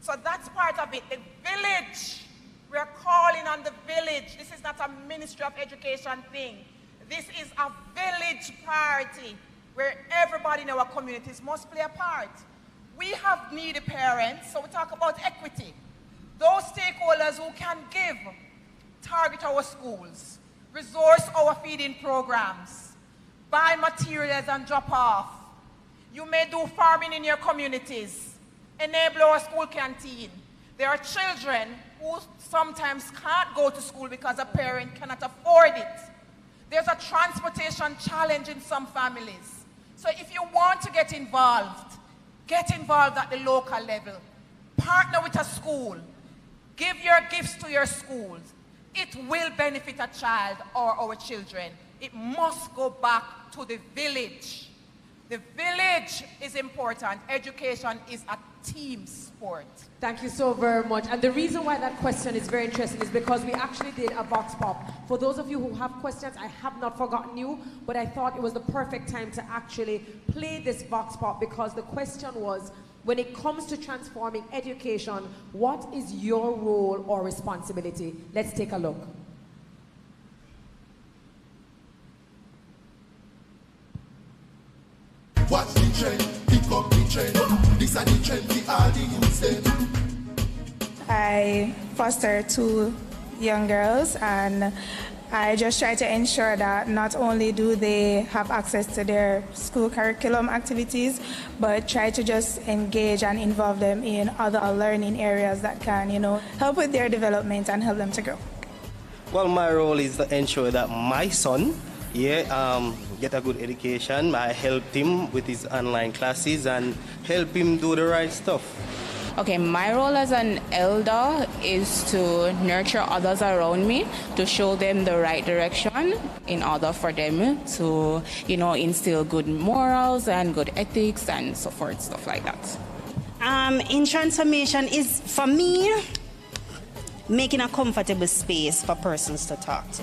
So that's part of it. The village, we are calling on the village. This is not a Ministry of Education thing. This is a village party where everybody in our communities must play a part. We have needy parents, so we talk about equity. Those stakeholders who can give, target our schools, resource our feeding programs, buy materials and drop off. You may do farming in your communities, enable our school canteen. There are children who sometimes can't go to school because a parent cannot afford it. There's a transportation challenge in some families. So if you want to get involved at the local level. Partner with a school. Give your gifts to your schools. It will benefit a child or our children it must go back to the village. The village is important. Education is a team sport. Thank you so very much. And the reason why that question is very interesting is because we actually did a vox pop. For those of you who have questions, I have not forgotten you, but I thought it was the perfect time to actually play this vox pop because the question was, when it comes to transforming education, what is your role or responsibility? Let's take a look. Watch the trend, pick up the trend. This are the trend, we are the youth. I foster 2 young girls, and I just try to ensure that not only do they have access to their school curriculum activities, but try to just engage and involve them in other learning areas that can, help with their development and help them to grow. Well, my role is to ensure that my son get a good education. I helped him with his online classes and help him do the right stuff. Okay, my role as an elder is to nurture others around me, to show them the right direction in order for them to, instill good morals and good ethics and so forth, stuff like that. In transformation is, for me, making a comfortable space for persons to talk to.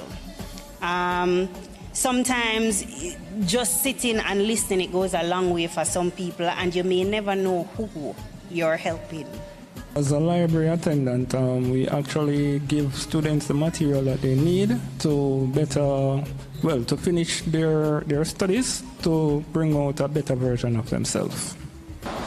Sometimes just sitting and listening, it goes a long way for some people, and you may never know who you're helping. As a library attendant, we actually give students the material that they need to to finish their studies, to bring out a better version of themselves.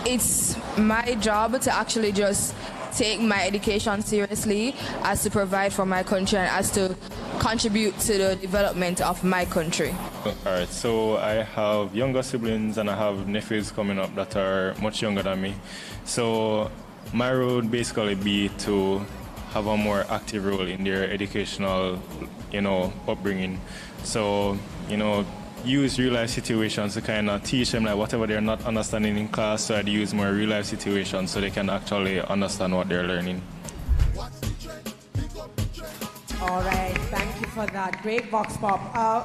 It's my job to actually just take my education seriously, as to provide for my country and as to contribute to the development of my country. All right, so I have younger siblings and I have nephews coming up that are much younger than me. So my role would basically be to have a more active role in their educational, upbringing. So, use real-life situations to kind of teach them like whatever they're not understanding in class, so I'd use more real-life situations so they can actually understand what they're learning. All right, thank you for that. Great vox pop.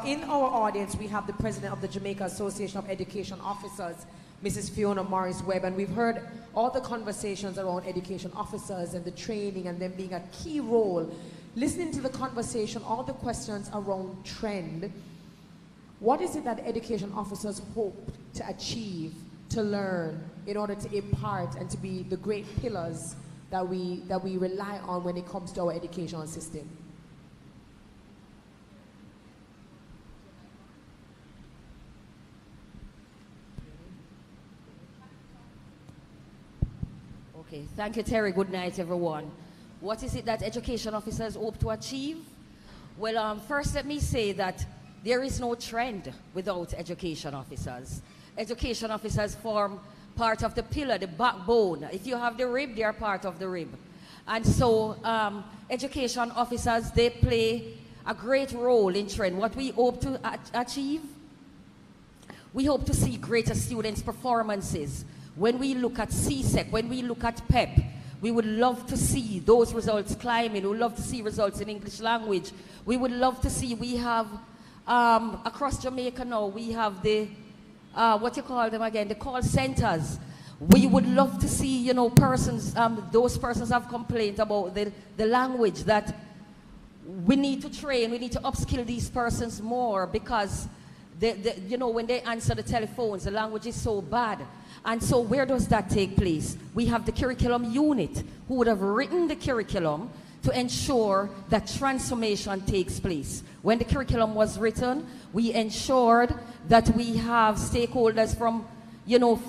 In our audience, we have the president of the Jamaica Association of Education Officers, Mrs. Fiona Morris-Webb, and we've heard all the conversations around education officers and the training and them being a key role. Listening to the conversation, all the questions around trend, what is it that education officers hope to achieve, to learn, in order to impart and to be the great pillars that we rely on when it comes to our educational system? Okay, thank you, Terry. Good night, everyone. What is it that education officers hope to achieve? Well, first let me say that there is no trend without education officers. Education officers form part of the pillar, the backbone. If you have the rib, they are part of the rib. And so education officers, they play a great role in trend. What we hope to achieve, we hope to see greater students' performances. When we look at CSEC, when we look at PEP, we would love to see those results climbing. We would love to see results in English language. We would love to see, we have, across Jamaica now, we have the, what you call them again, the call centers. We would love to see, persons, those persons have complained about the language, that we need to train, we need to upskill these persons more, because, when they answer the telephones, the language is so bad. And so where does that take place? We have the curriculum unit who would have written the curriculum to ensure that transformation takes place. When the curriculum was written, we ensured that we have stakeholders from,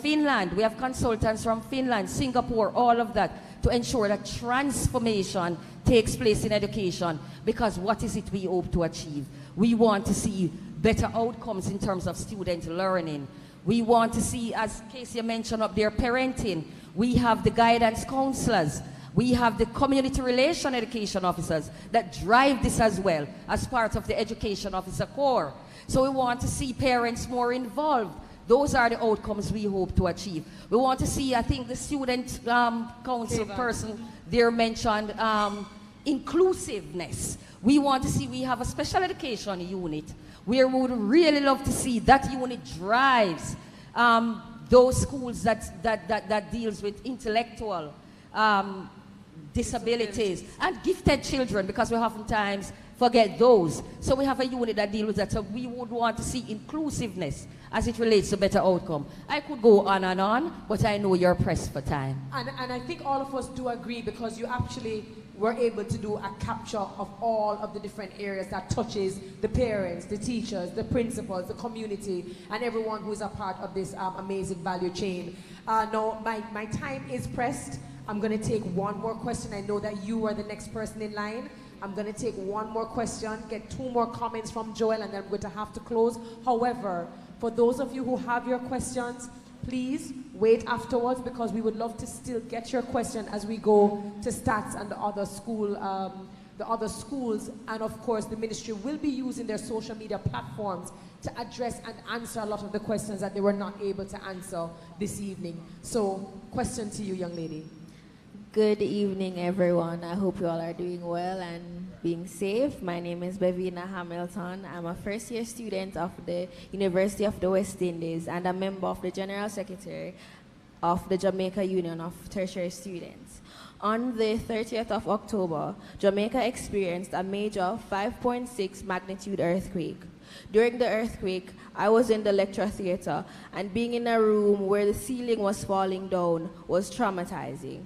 Finland. We have consultants from Finland, Singapore, all of that, to ensure that transformation takes place in education. Because what is it we hope to achieve? We want to see better outcomes in terms of student learning. We want to see, as Casey mentioned up there, parenting. We have the guidance counselors. We have the community relation education officers that drive this as well as part of the education officer corps. So we want to see parents more involved. Those are the outcomes we hope to achieve. We want to see, I think the student council person there mentioned inclusiveness. We want to see we have a special education unit where we would really love to see that unit drives those schools that deals with intellectual disabilities and gifted children, because we oftentimes forget those. So we have a unit that deals with that. So we would want to see inclusiveness as it relates to better outcome. I could go on, but I know you're pressed for time. And I think all of us do agree, because you actually were able to do a capture of all of the different areas that touches the parents, the teachers, the principals, the community, and everyone who is a part of this amazing value chain. Now, my time is pressed. I'm going to take one more question. I know that you are the next person in line. I'm going to take one more question, get 2 more comments from Joel, and then I'm going to have to close. However, for those of you who have your questions, please wait afterwards, because we would love to still get your question as we go to stats and the other schools. And of course, the ministry will be using their social media platforms to address and answer a lot of the questions that they were not able to answer this evening. So, question to you, young lady. Good evening, everyone. I hope you all are doing well and being safe. My name is Bevina Hamilton. I'm a first-year student of the University of the West Indies and a member of the General Secretary of the Jamaica Union of Tertiary Students. On the 30th of October, Jamaica experienced a major 5.6 magnitude earthquake. During the earthquake, I was in the lecture theater, and being in a room where the ceiling was falling down was traumatizing.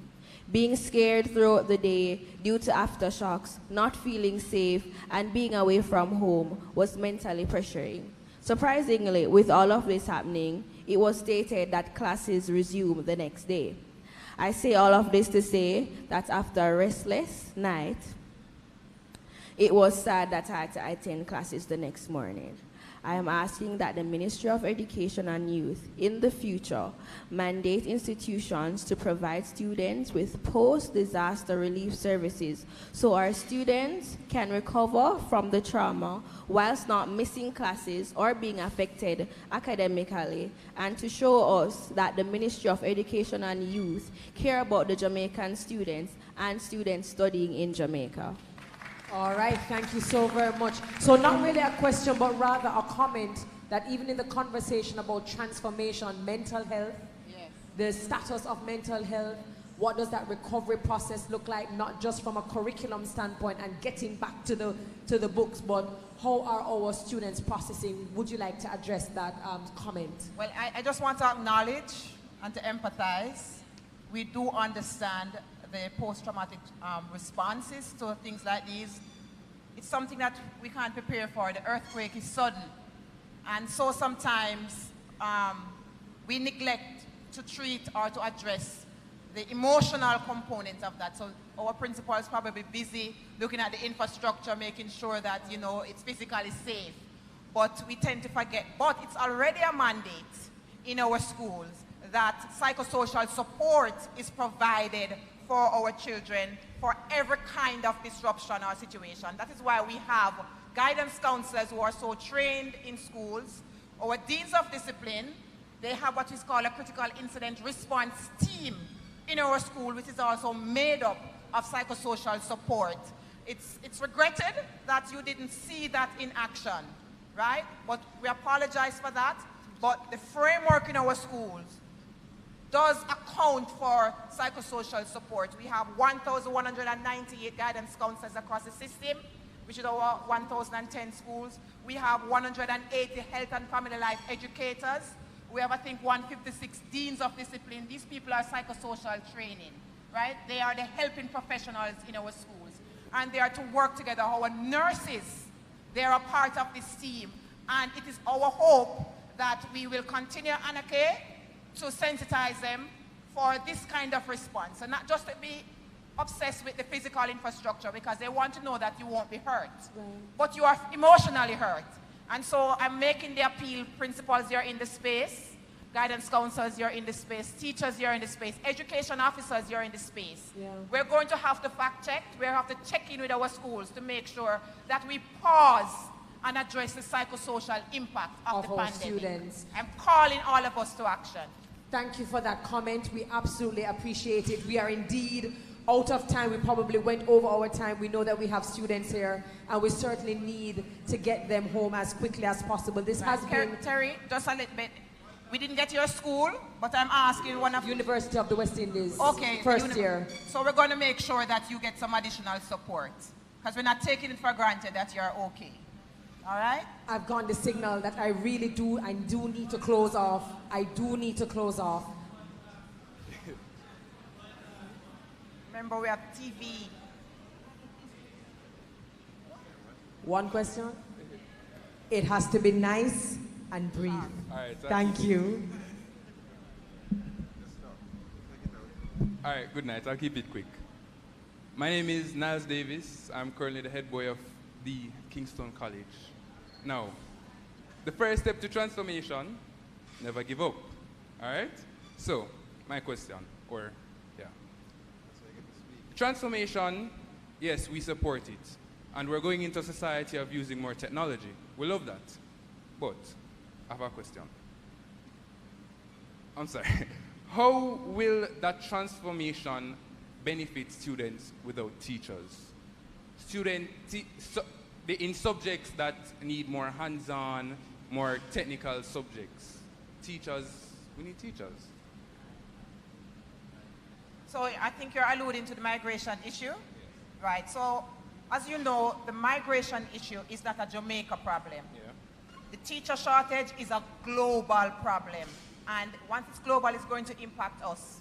Being scared throughout the day due to aftershocks, not feeling safe, and being away from home was mentally pressuring. Surprisingly, with all of this happening, it was stated that classes resumed the next day. I say all of this to say that after a restless night, it was sad that I had to attend classes the next morning. I am asking that the Ministry of Education and Youth in the future mandate institutions to provide students with post-disaster relief services so our students can recover from the trauma whilst not missing classes or being affected academically, and to show us that the Ministry of Education and Youth care about the Jamaican students and students studying in Jamaica. All right, thank you so very much. So not really a question, but rather a comment that even in the conversation about transformation, mental health, the status of mental health, what does that recovery process look like, not just from a curriculum standpoint and getting back to the books, but how are our students processing? Would you like to address that comment? Well, I just want to acknowledge and to empathize. We do understand the post-traumatic responses to things like these. It's something that we can't prepare for. The earthquake is sudden. And so sometimes we neglect to treat or to address the emotional component of that. So our principal is probably busy looking at the infrastructure, making sure that, you know, it's physically safe. But we tend to forget. But it's already a mandate in our schools that psychosocial support is provided for our children for every kind of disruption or situation. That is why we have guidance counselors who are so trained in schools. Our deans of discipline, they have what is called a critical incident response team in our school, which is also made up of psychosocial support. It's regretted that you didn't see that in action, right? But we apologize for that. But the framework in our schools does account for psychosocial support. We have 1,198 guidance counselors across the system, which is our 1,010 schools. We have 180 health and family life educators. We have, I think, 156 deans of discipline. These people are psychosocial training, right? They are the helping professionals in our schools. And they are to work together. Our nurses, they are a part of this team. And it is our hope that we will continue, Anake, to sensitize them for this kind of response, and not just to be obsessed with the physical infrastructure, because they want to know that you won't be hurt, but you are emotionally hurt. And so I'm making the appeal. Principals, you're in the space. Guidance counselors, you're in the space. Teachers, you're in the space. Education officers, you're in the space. We're going to have to fact check. We have to check in with our schools to make sure that we pause and address the psychosocial impact of the pandemic. Students. I'm calling all of us to action. Thank you for that comment. We absolutely appreciate it. We are indeed out of time. We probably went over our time. We know that we have students here, and we certainly need to get them home as quickly as possible. This has been... Terry, just a little bit. We didn't get your school, but I'm asking one of... University of the West Indies. Okay. First year. So we're going to make sure that you get some additional support, because we're not taking it for granted that you're okay. All right? I've gotten the signal that I really do need to close off. I do need to close off. Remember, we have TV. One question. It has to be nice and brief. All right, Thank you. All right, good night. I'll keep it quick. My name is Niles Davis. I'm currently the head boy of the Kingston College. Now, the first step to transformation, never give up. All right? So, my question, transformation, yes, we support it. And we're going into a society of using more technology. We love that. But, I have a question. I'm sorry. How will that transformation benefit students without teachers? In subjects that need more hands-on, more technical subjects. Teachers, we need teachers. So I think you're alluding to the migration issue, right? So as you know, the migration issue is not a Jamaica problem. Yeah. The teacher shortage is a global problem. And once it's global, it's going to impact us.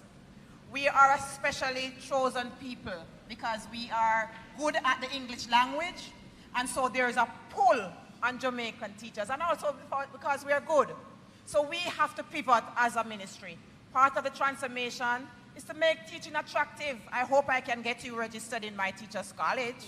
We are a specially chosen people because we are good at the English language. And so there is a pull on Jamaican teachers. And also because we are good. So we have to pivot as a ministry. Part of the transformation is to make teaching attractive. I hope I can get you registered in my teacher's college,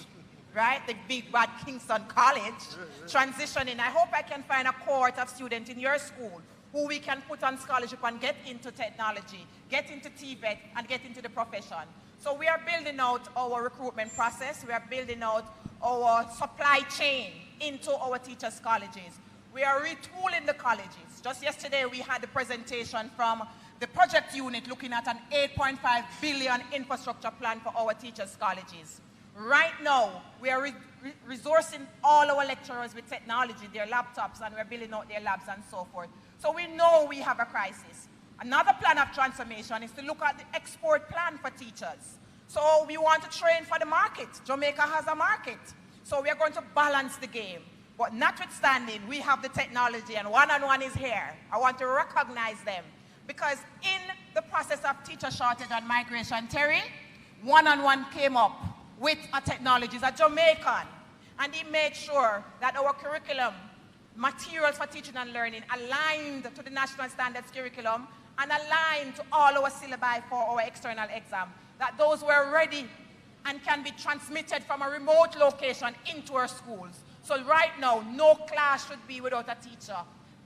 right? The big bad Kingston College. Transitioning. I hope I can find a cohort of students in your school who we can put on scholarship and get into technology, get into TVET, and get into the profession. So we are building out our recruitment process. We are building out our supply chain into our teachers' colleges. We are retooling the colleges. Just yesterday, we had a presentation from the project unit looking at an 8.5 billion infrastructure plan for our teachers' colleges. Right now, we are resourcing all our lecturers with technology, their laptops, and we're building out their labs and so forth. So we know we have a crisis. Another plan of transformation is to look at the export plan for teachers. So we want to train for the market. Jamaica has a market. So we are going to balance the game. But notwithstanding, we have the technology and one-on-one is here. I want to recognize them. Because in the process of teacher shortage and migration, Terry, one-on-one came up with a technology, a Jamaican. And he made sure that our curriculum, materials for teaching and learning, aligned to the national standards curriculum and aligned to all our syllabi for our external exam. That those were ready and can be transmitted from a remote location into our schools. So right now, no class should be without a teacher.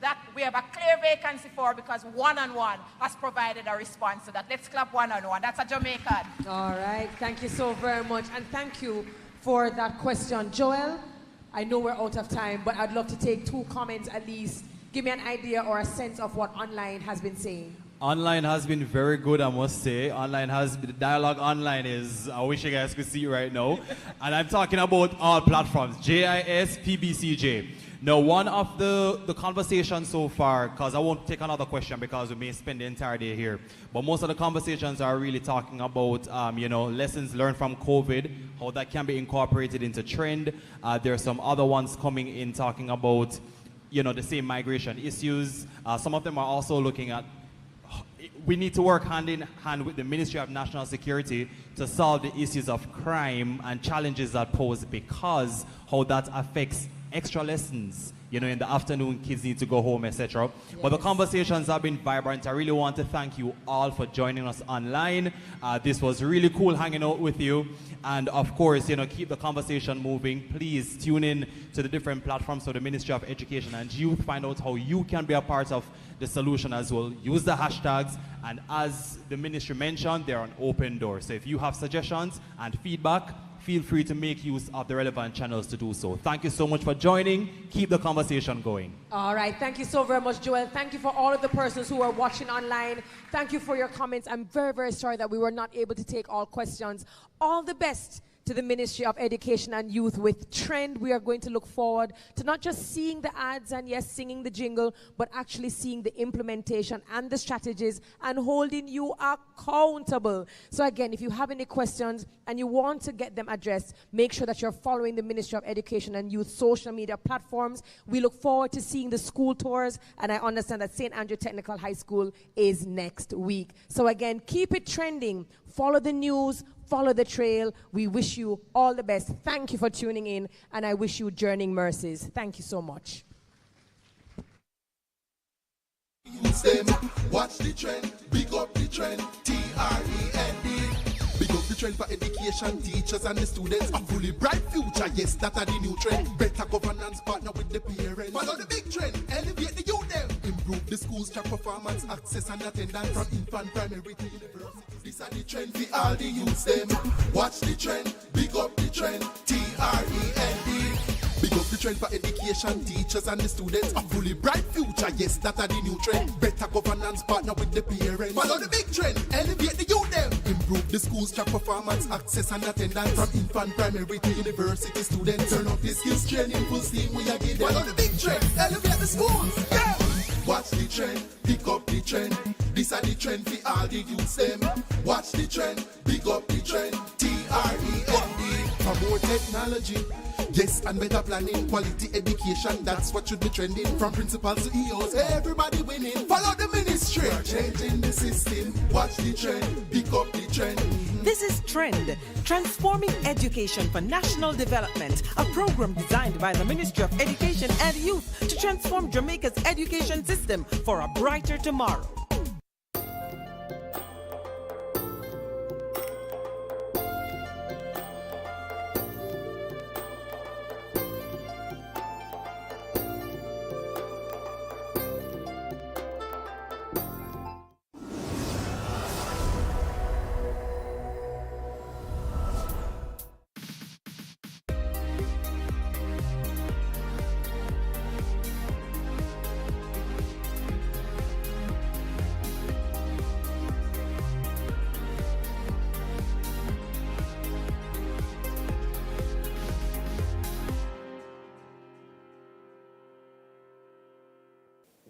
That we have a clear vacancy for because one-on-one has provided a response to that. Let's clap one-on-one. That's a Jamaican. All right. Thank you so very much. And thank you for that question. Joel, I know we're out of time, but I'd love to take 2 comments at least. Give me an idea or a sense of what online has been saying. Online has been very good, I must say. The dialogue online is, I wish you guys could see it right now. And I'm talking about all platforms, JIS, PBCJ. Now, one of the conversations so far, because I won't take another question because we may spend the entire day here, but most of the conversations are really talking about, lessons learned from COVID, how that can be incorporated into trend. There are some other ones coming in talking about, the same migration issues. Some of them are also looking at we need to work hand in hand with the Ministry of National Security to solve the issues of crime and challenges that pose because how that affects extra lessons. In the afternoon, kids need to go home, etc. Yes. But the conversations have been vibrant. I really want to thank you all for joining us online. This was really cool hanging out with you. And of course, keep the conversation moving. Please tune in to the different platforms of the Ministry of Education and Youth. Find out how you can be a part of the solution as well. Use the hashtags. And as the ministry mentioned, they're an open door. So if you have suggestions and feedback, feel free to make use of the relevant channels to do so. Thank you so much for joining. Keep the conversation going. All right. Thank you so very much, Joel. Thank you for all of the persons who are watching online. Thank you for your comments. I'm very, very sorry that we were not able to take all questions. All the best to the Ministry of Education and Youth with Trend. We are going to look forward to not just seeing the ads and yes, singing the jingle, but actually seeing the implementation and the strategies and holding you accountable. So again, if you have any questions and you want to get them addressed, make sure that you're following the Ministry of Education and Youth social media platforms. We look forward to seeing the school tours, and I understand that St. Andrew Technical High School is next week. So again, keep it trending. Follow the news. Follow the trail. We wish you all the best. Thank you for tuning in, and I wish you journeying mercies. Thank you so much. Use them, watch the trend, big up the trend, T-R-E-N-D. Big up the trend for education, teachers and the students. A fully bright future, yes, that are the new trend. Better governance, partner with the parents. Follow the big trend, elevate the youth them. Improve the schools, track performance, access and attendance from infant, primary to university. These are the trend for all the youths them. Watch the trend, big up the trend, T-R-E-N-D. Big up the trend for education, teachers and the students. A fully bright future, yes, that are the new trend. Better governance, partner with the parents. Follow the big trend, elevate the youth them. Improve the schools, track performance, access and attendance from infant, primary to university students. Turn up the skills training, full steam we are getting. Follow the big trend, elevate the schools, yeah. Watch the trend, pick up the trend. These are the trend for all the youths them. Watch the trend, pick up the trend. T-R-E-N-D. For more technology, yes, and better planning, quality education, that's what should be trending. From principals to EOs, everybody winning. Follow the ministry, changing the system. Watch the trend, pick up the trend. This is Trend, Transforming Education for National Development, a program designed by the Ministry of Education and Youth to transform Jamaica's education system for a brighter tomorrow.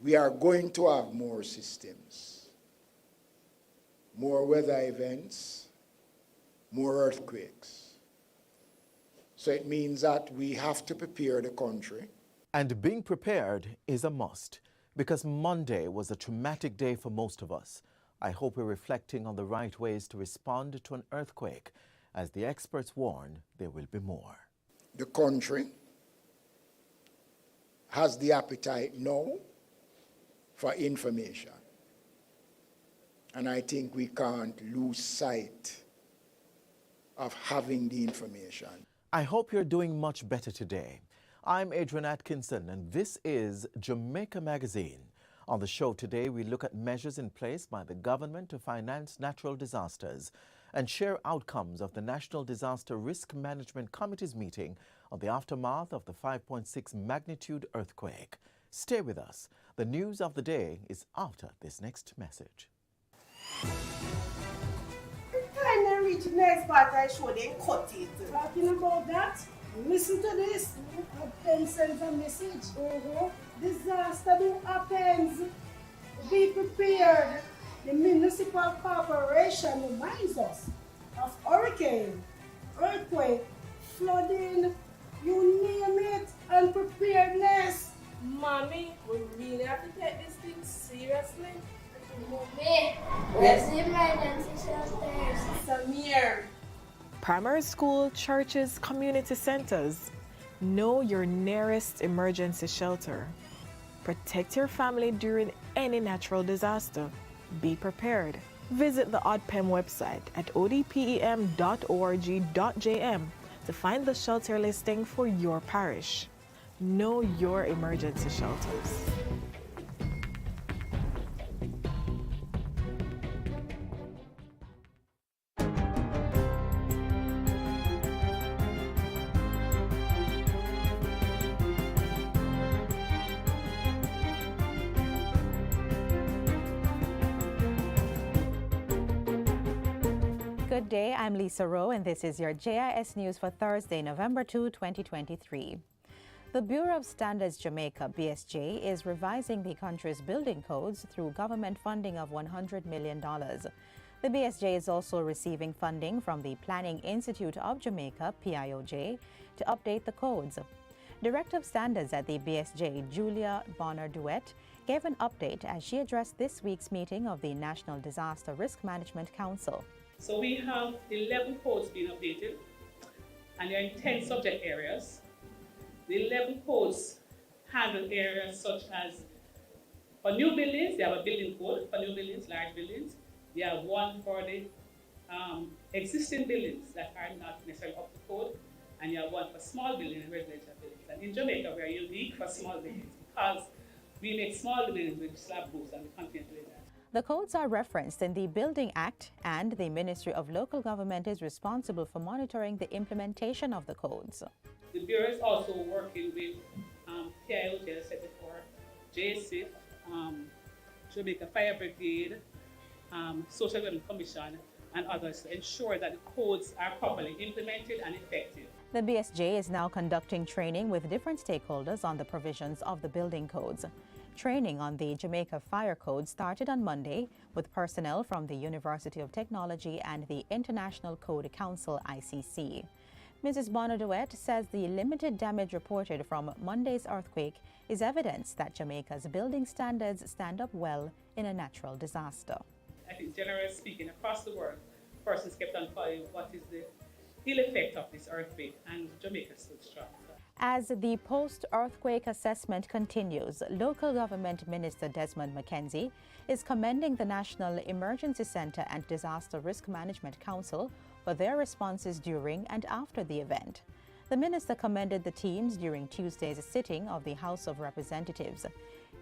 We are going to have more systems, more weather events, more earthquakes. So it means that we have to prepare the country. And being prepared is a must, because Monday was a traumatic day for most of us. I hope we're reflecting on the right ways to respond to an earthquake. As the experts warn, there will be more. The country has the appetite now for information. And I think we can't lose sight of having the information. I hope you're doing much better today. I'm Adrian Atkinson, and this is Jamaica Magazine. On the show today, we look at measures in place by the government to finance natural disasters and share outcomes of the National Disaster Risk Management Committee's meeting on the aftermath of the 5.6 magnitude earthquake. Stay with us. The news of the day is after this next message. Time they reach the next part, I show them cut it. Talking about that, listen to this. A pen sends a message. Disaster do happens. Be prepared. The municipal corporation reminds us of hurricane, earthquake, flooding, you name it, and preparedness. Mommy, we really have to take this thing seriously. Mommy, where's the emergency shelters? Samir. Primary school, churches, community centers. Know your nearest emergency shelter. Protect your family during any natural disaster. Be prepared. Visit the ODPEM website at odpem.org.jm to find the shelter listing for your parish. Know your emergency shelters. Good day, I'm Lisa Rowe, and this is your JIS News for Thursday, November 2, 2023. The Bureau of Standards Jamaica, BSJ, is revising the country's building codes through government funding of $100 million. The BSJ is also receiving funding from the Planning Institute of Jamaica, PIOJ, to update the codes. Director of Standards at the BSJ, Julia Bonner-Duet, gave an update as she addressed this week's meeting of the National Disaster Risk Management Council. So we have 11 codes being updated, and they're in 10 subject areas. The 11 codes handle areas such as, for new buildings, they have a building code for new buildings, large buildings. They have one for the existing buildings that are not necessarily up to code, and you have one for small buildings and residential buildings. And in Jamaica, we are unique for small buildings because we make small buildings with slab roofs, and we continue to do that. The codes are referenced in the Building Act, and the Ministry of Local Government is responsible for monitoring the implementation of the codes. The Bureau is also working with PIOJ, as I said before, JETC, Jamaica Fire Brigade, Social Development Commission, and others to ensure that the codes are properly implemented and effective. The BSJ is now conducting training with different stakeholders on the provisions of the building codes. Training on the Jamaica Fire Code started on Monday with personnel from the University of Technology and the International Code Council, ICC. Mrs. Bonner-Duet says the limited damage reported from Monday's earthquake is evidence that Jamaica's building standards stand up well in a natural disaster. I think generally speaking, across the world, persons kept on following what is the ill effect of this earthquake, and Jamaica stood strong. As the post-earthquake assessment continues, Local Government Minister Desmond McKenzie is commending the National Emergency Centre and Disaster Risk Management Council for their responses during and after the event. The minister commended the teams during Tuesday's sitting of the House of Representatives.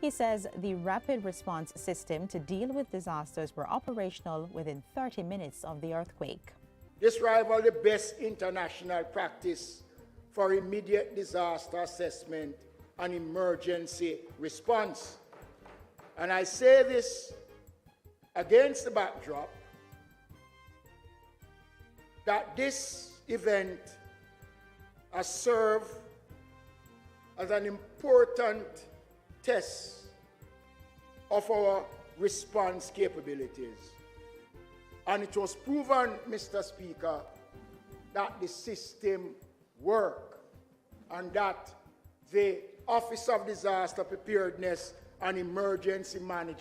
He says the rapid response system to deal with disasters were operational within 30 minutes of the earthquake. This rivals the best international practice for immediate disaster assessment and emergency response. And I say this against the backdrop that this event has served as an important test of our response capabilities. And it was proven, Mr. Speaker, that the system works and that the Office of Disaster Preparedness and Emergency Management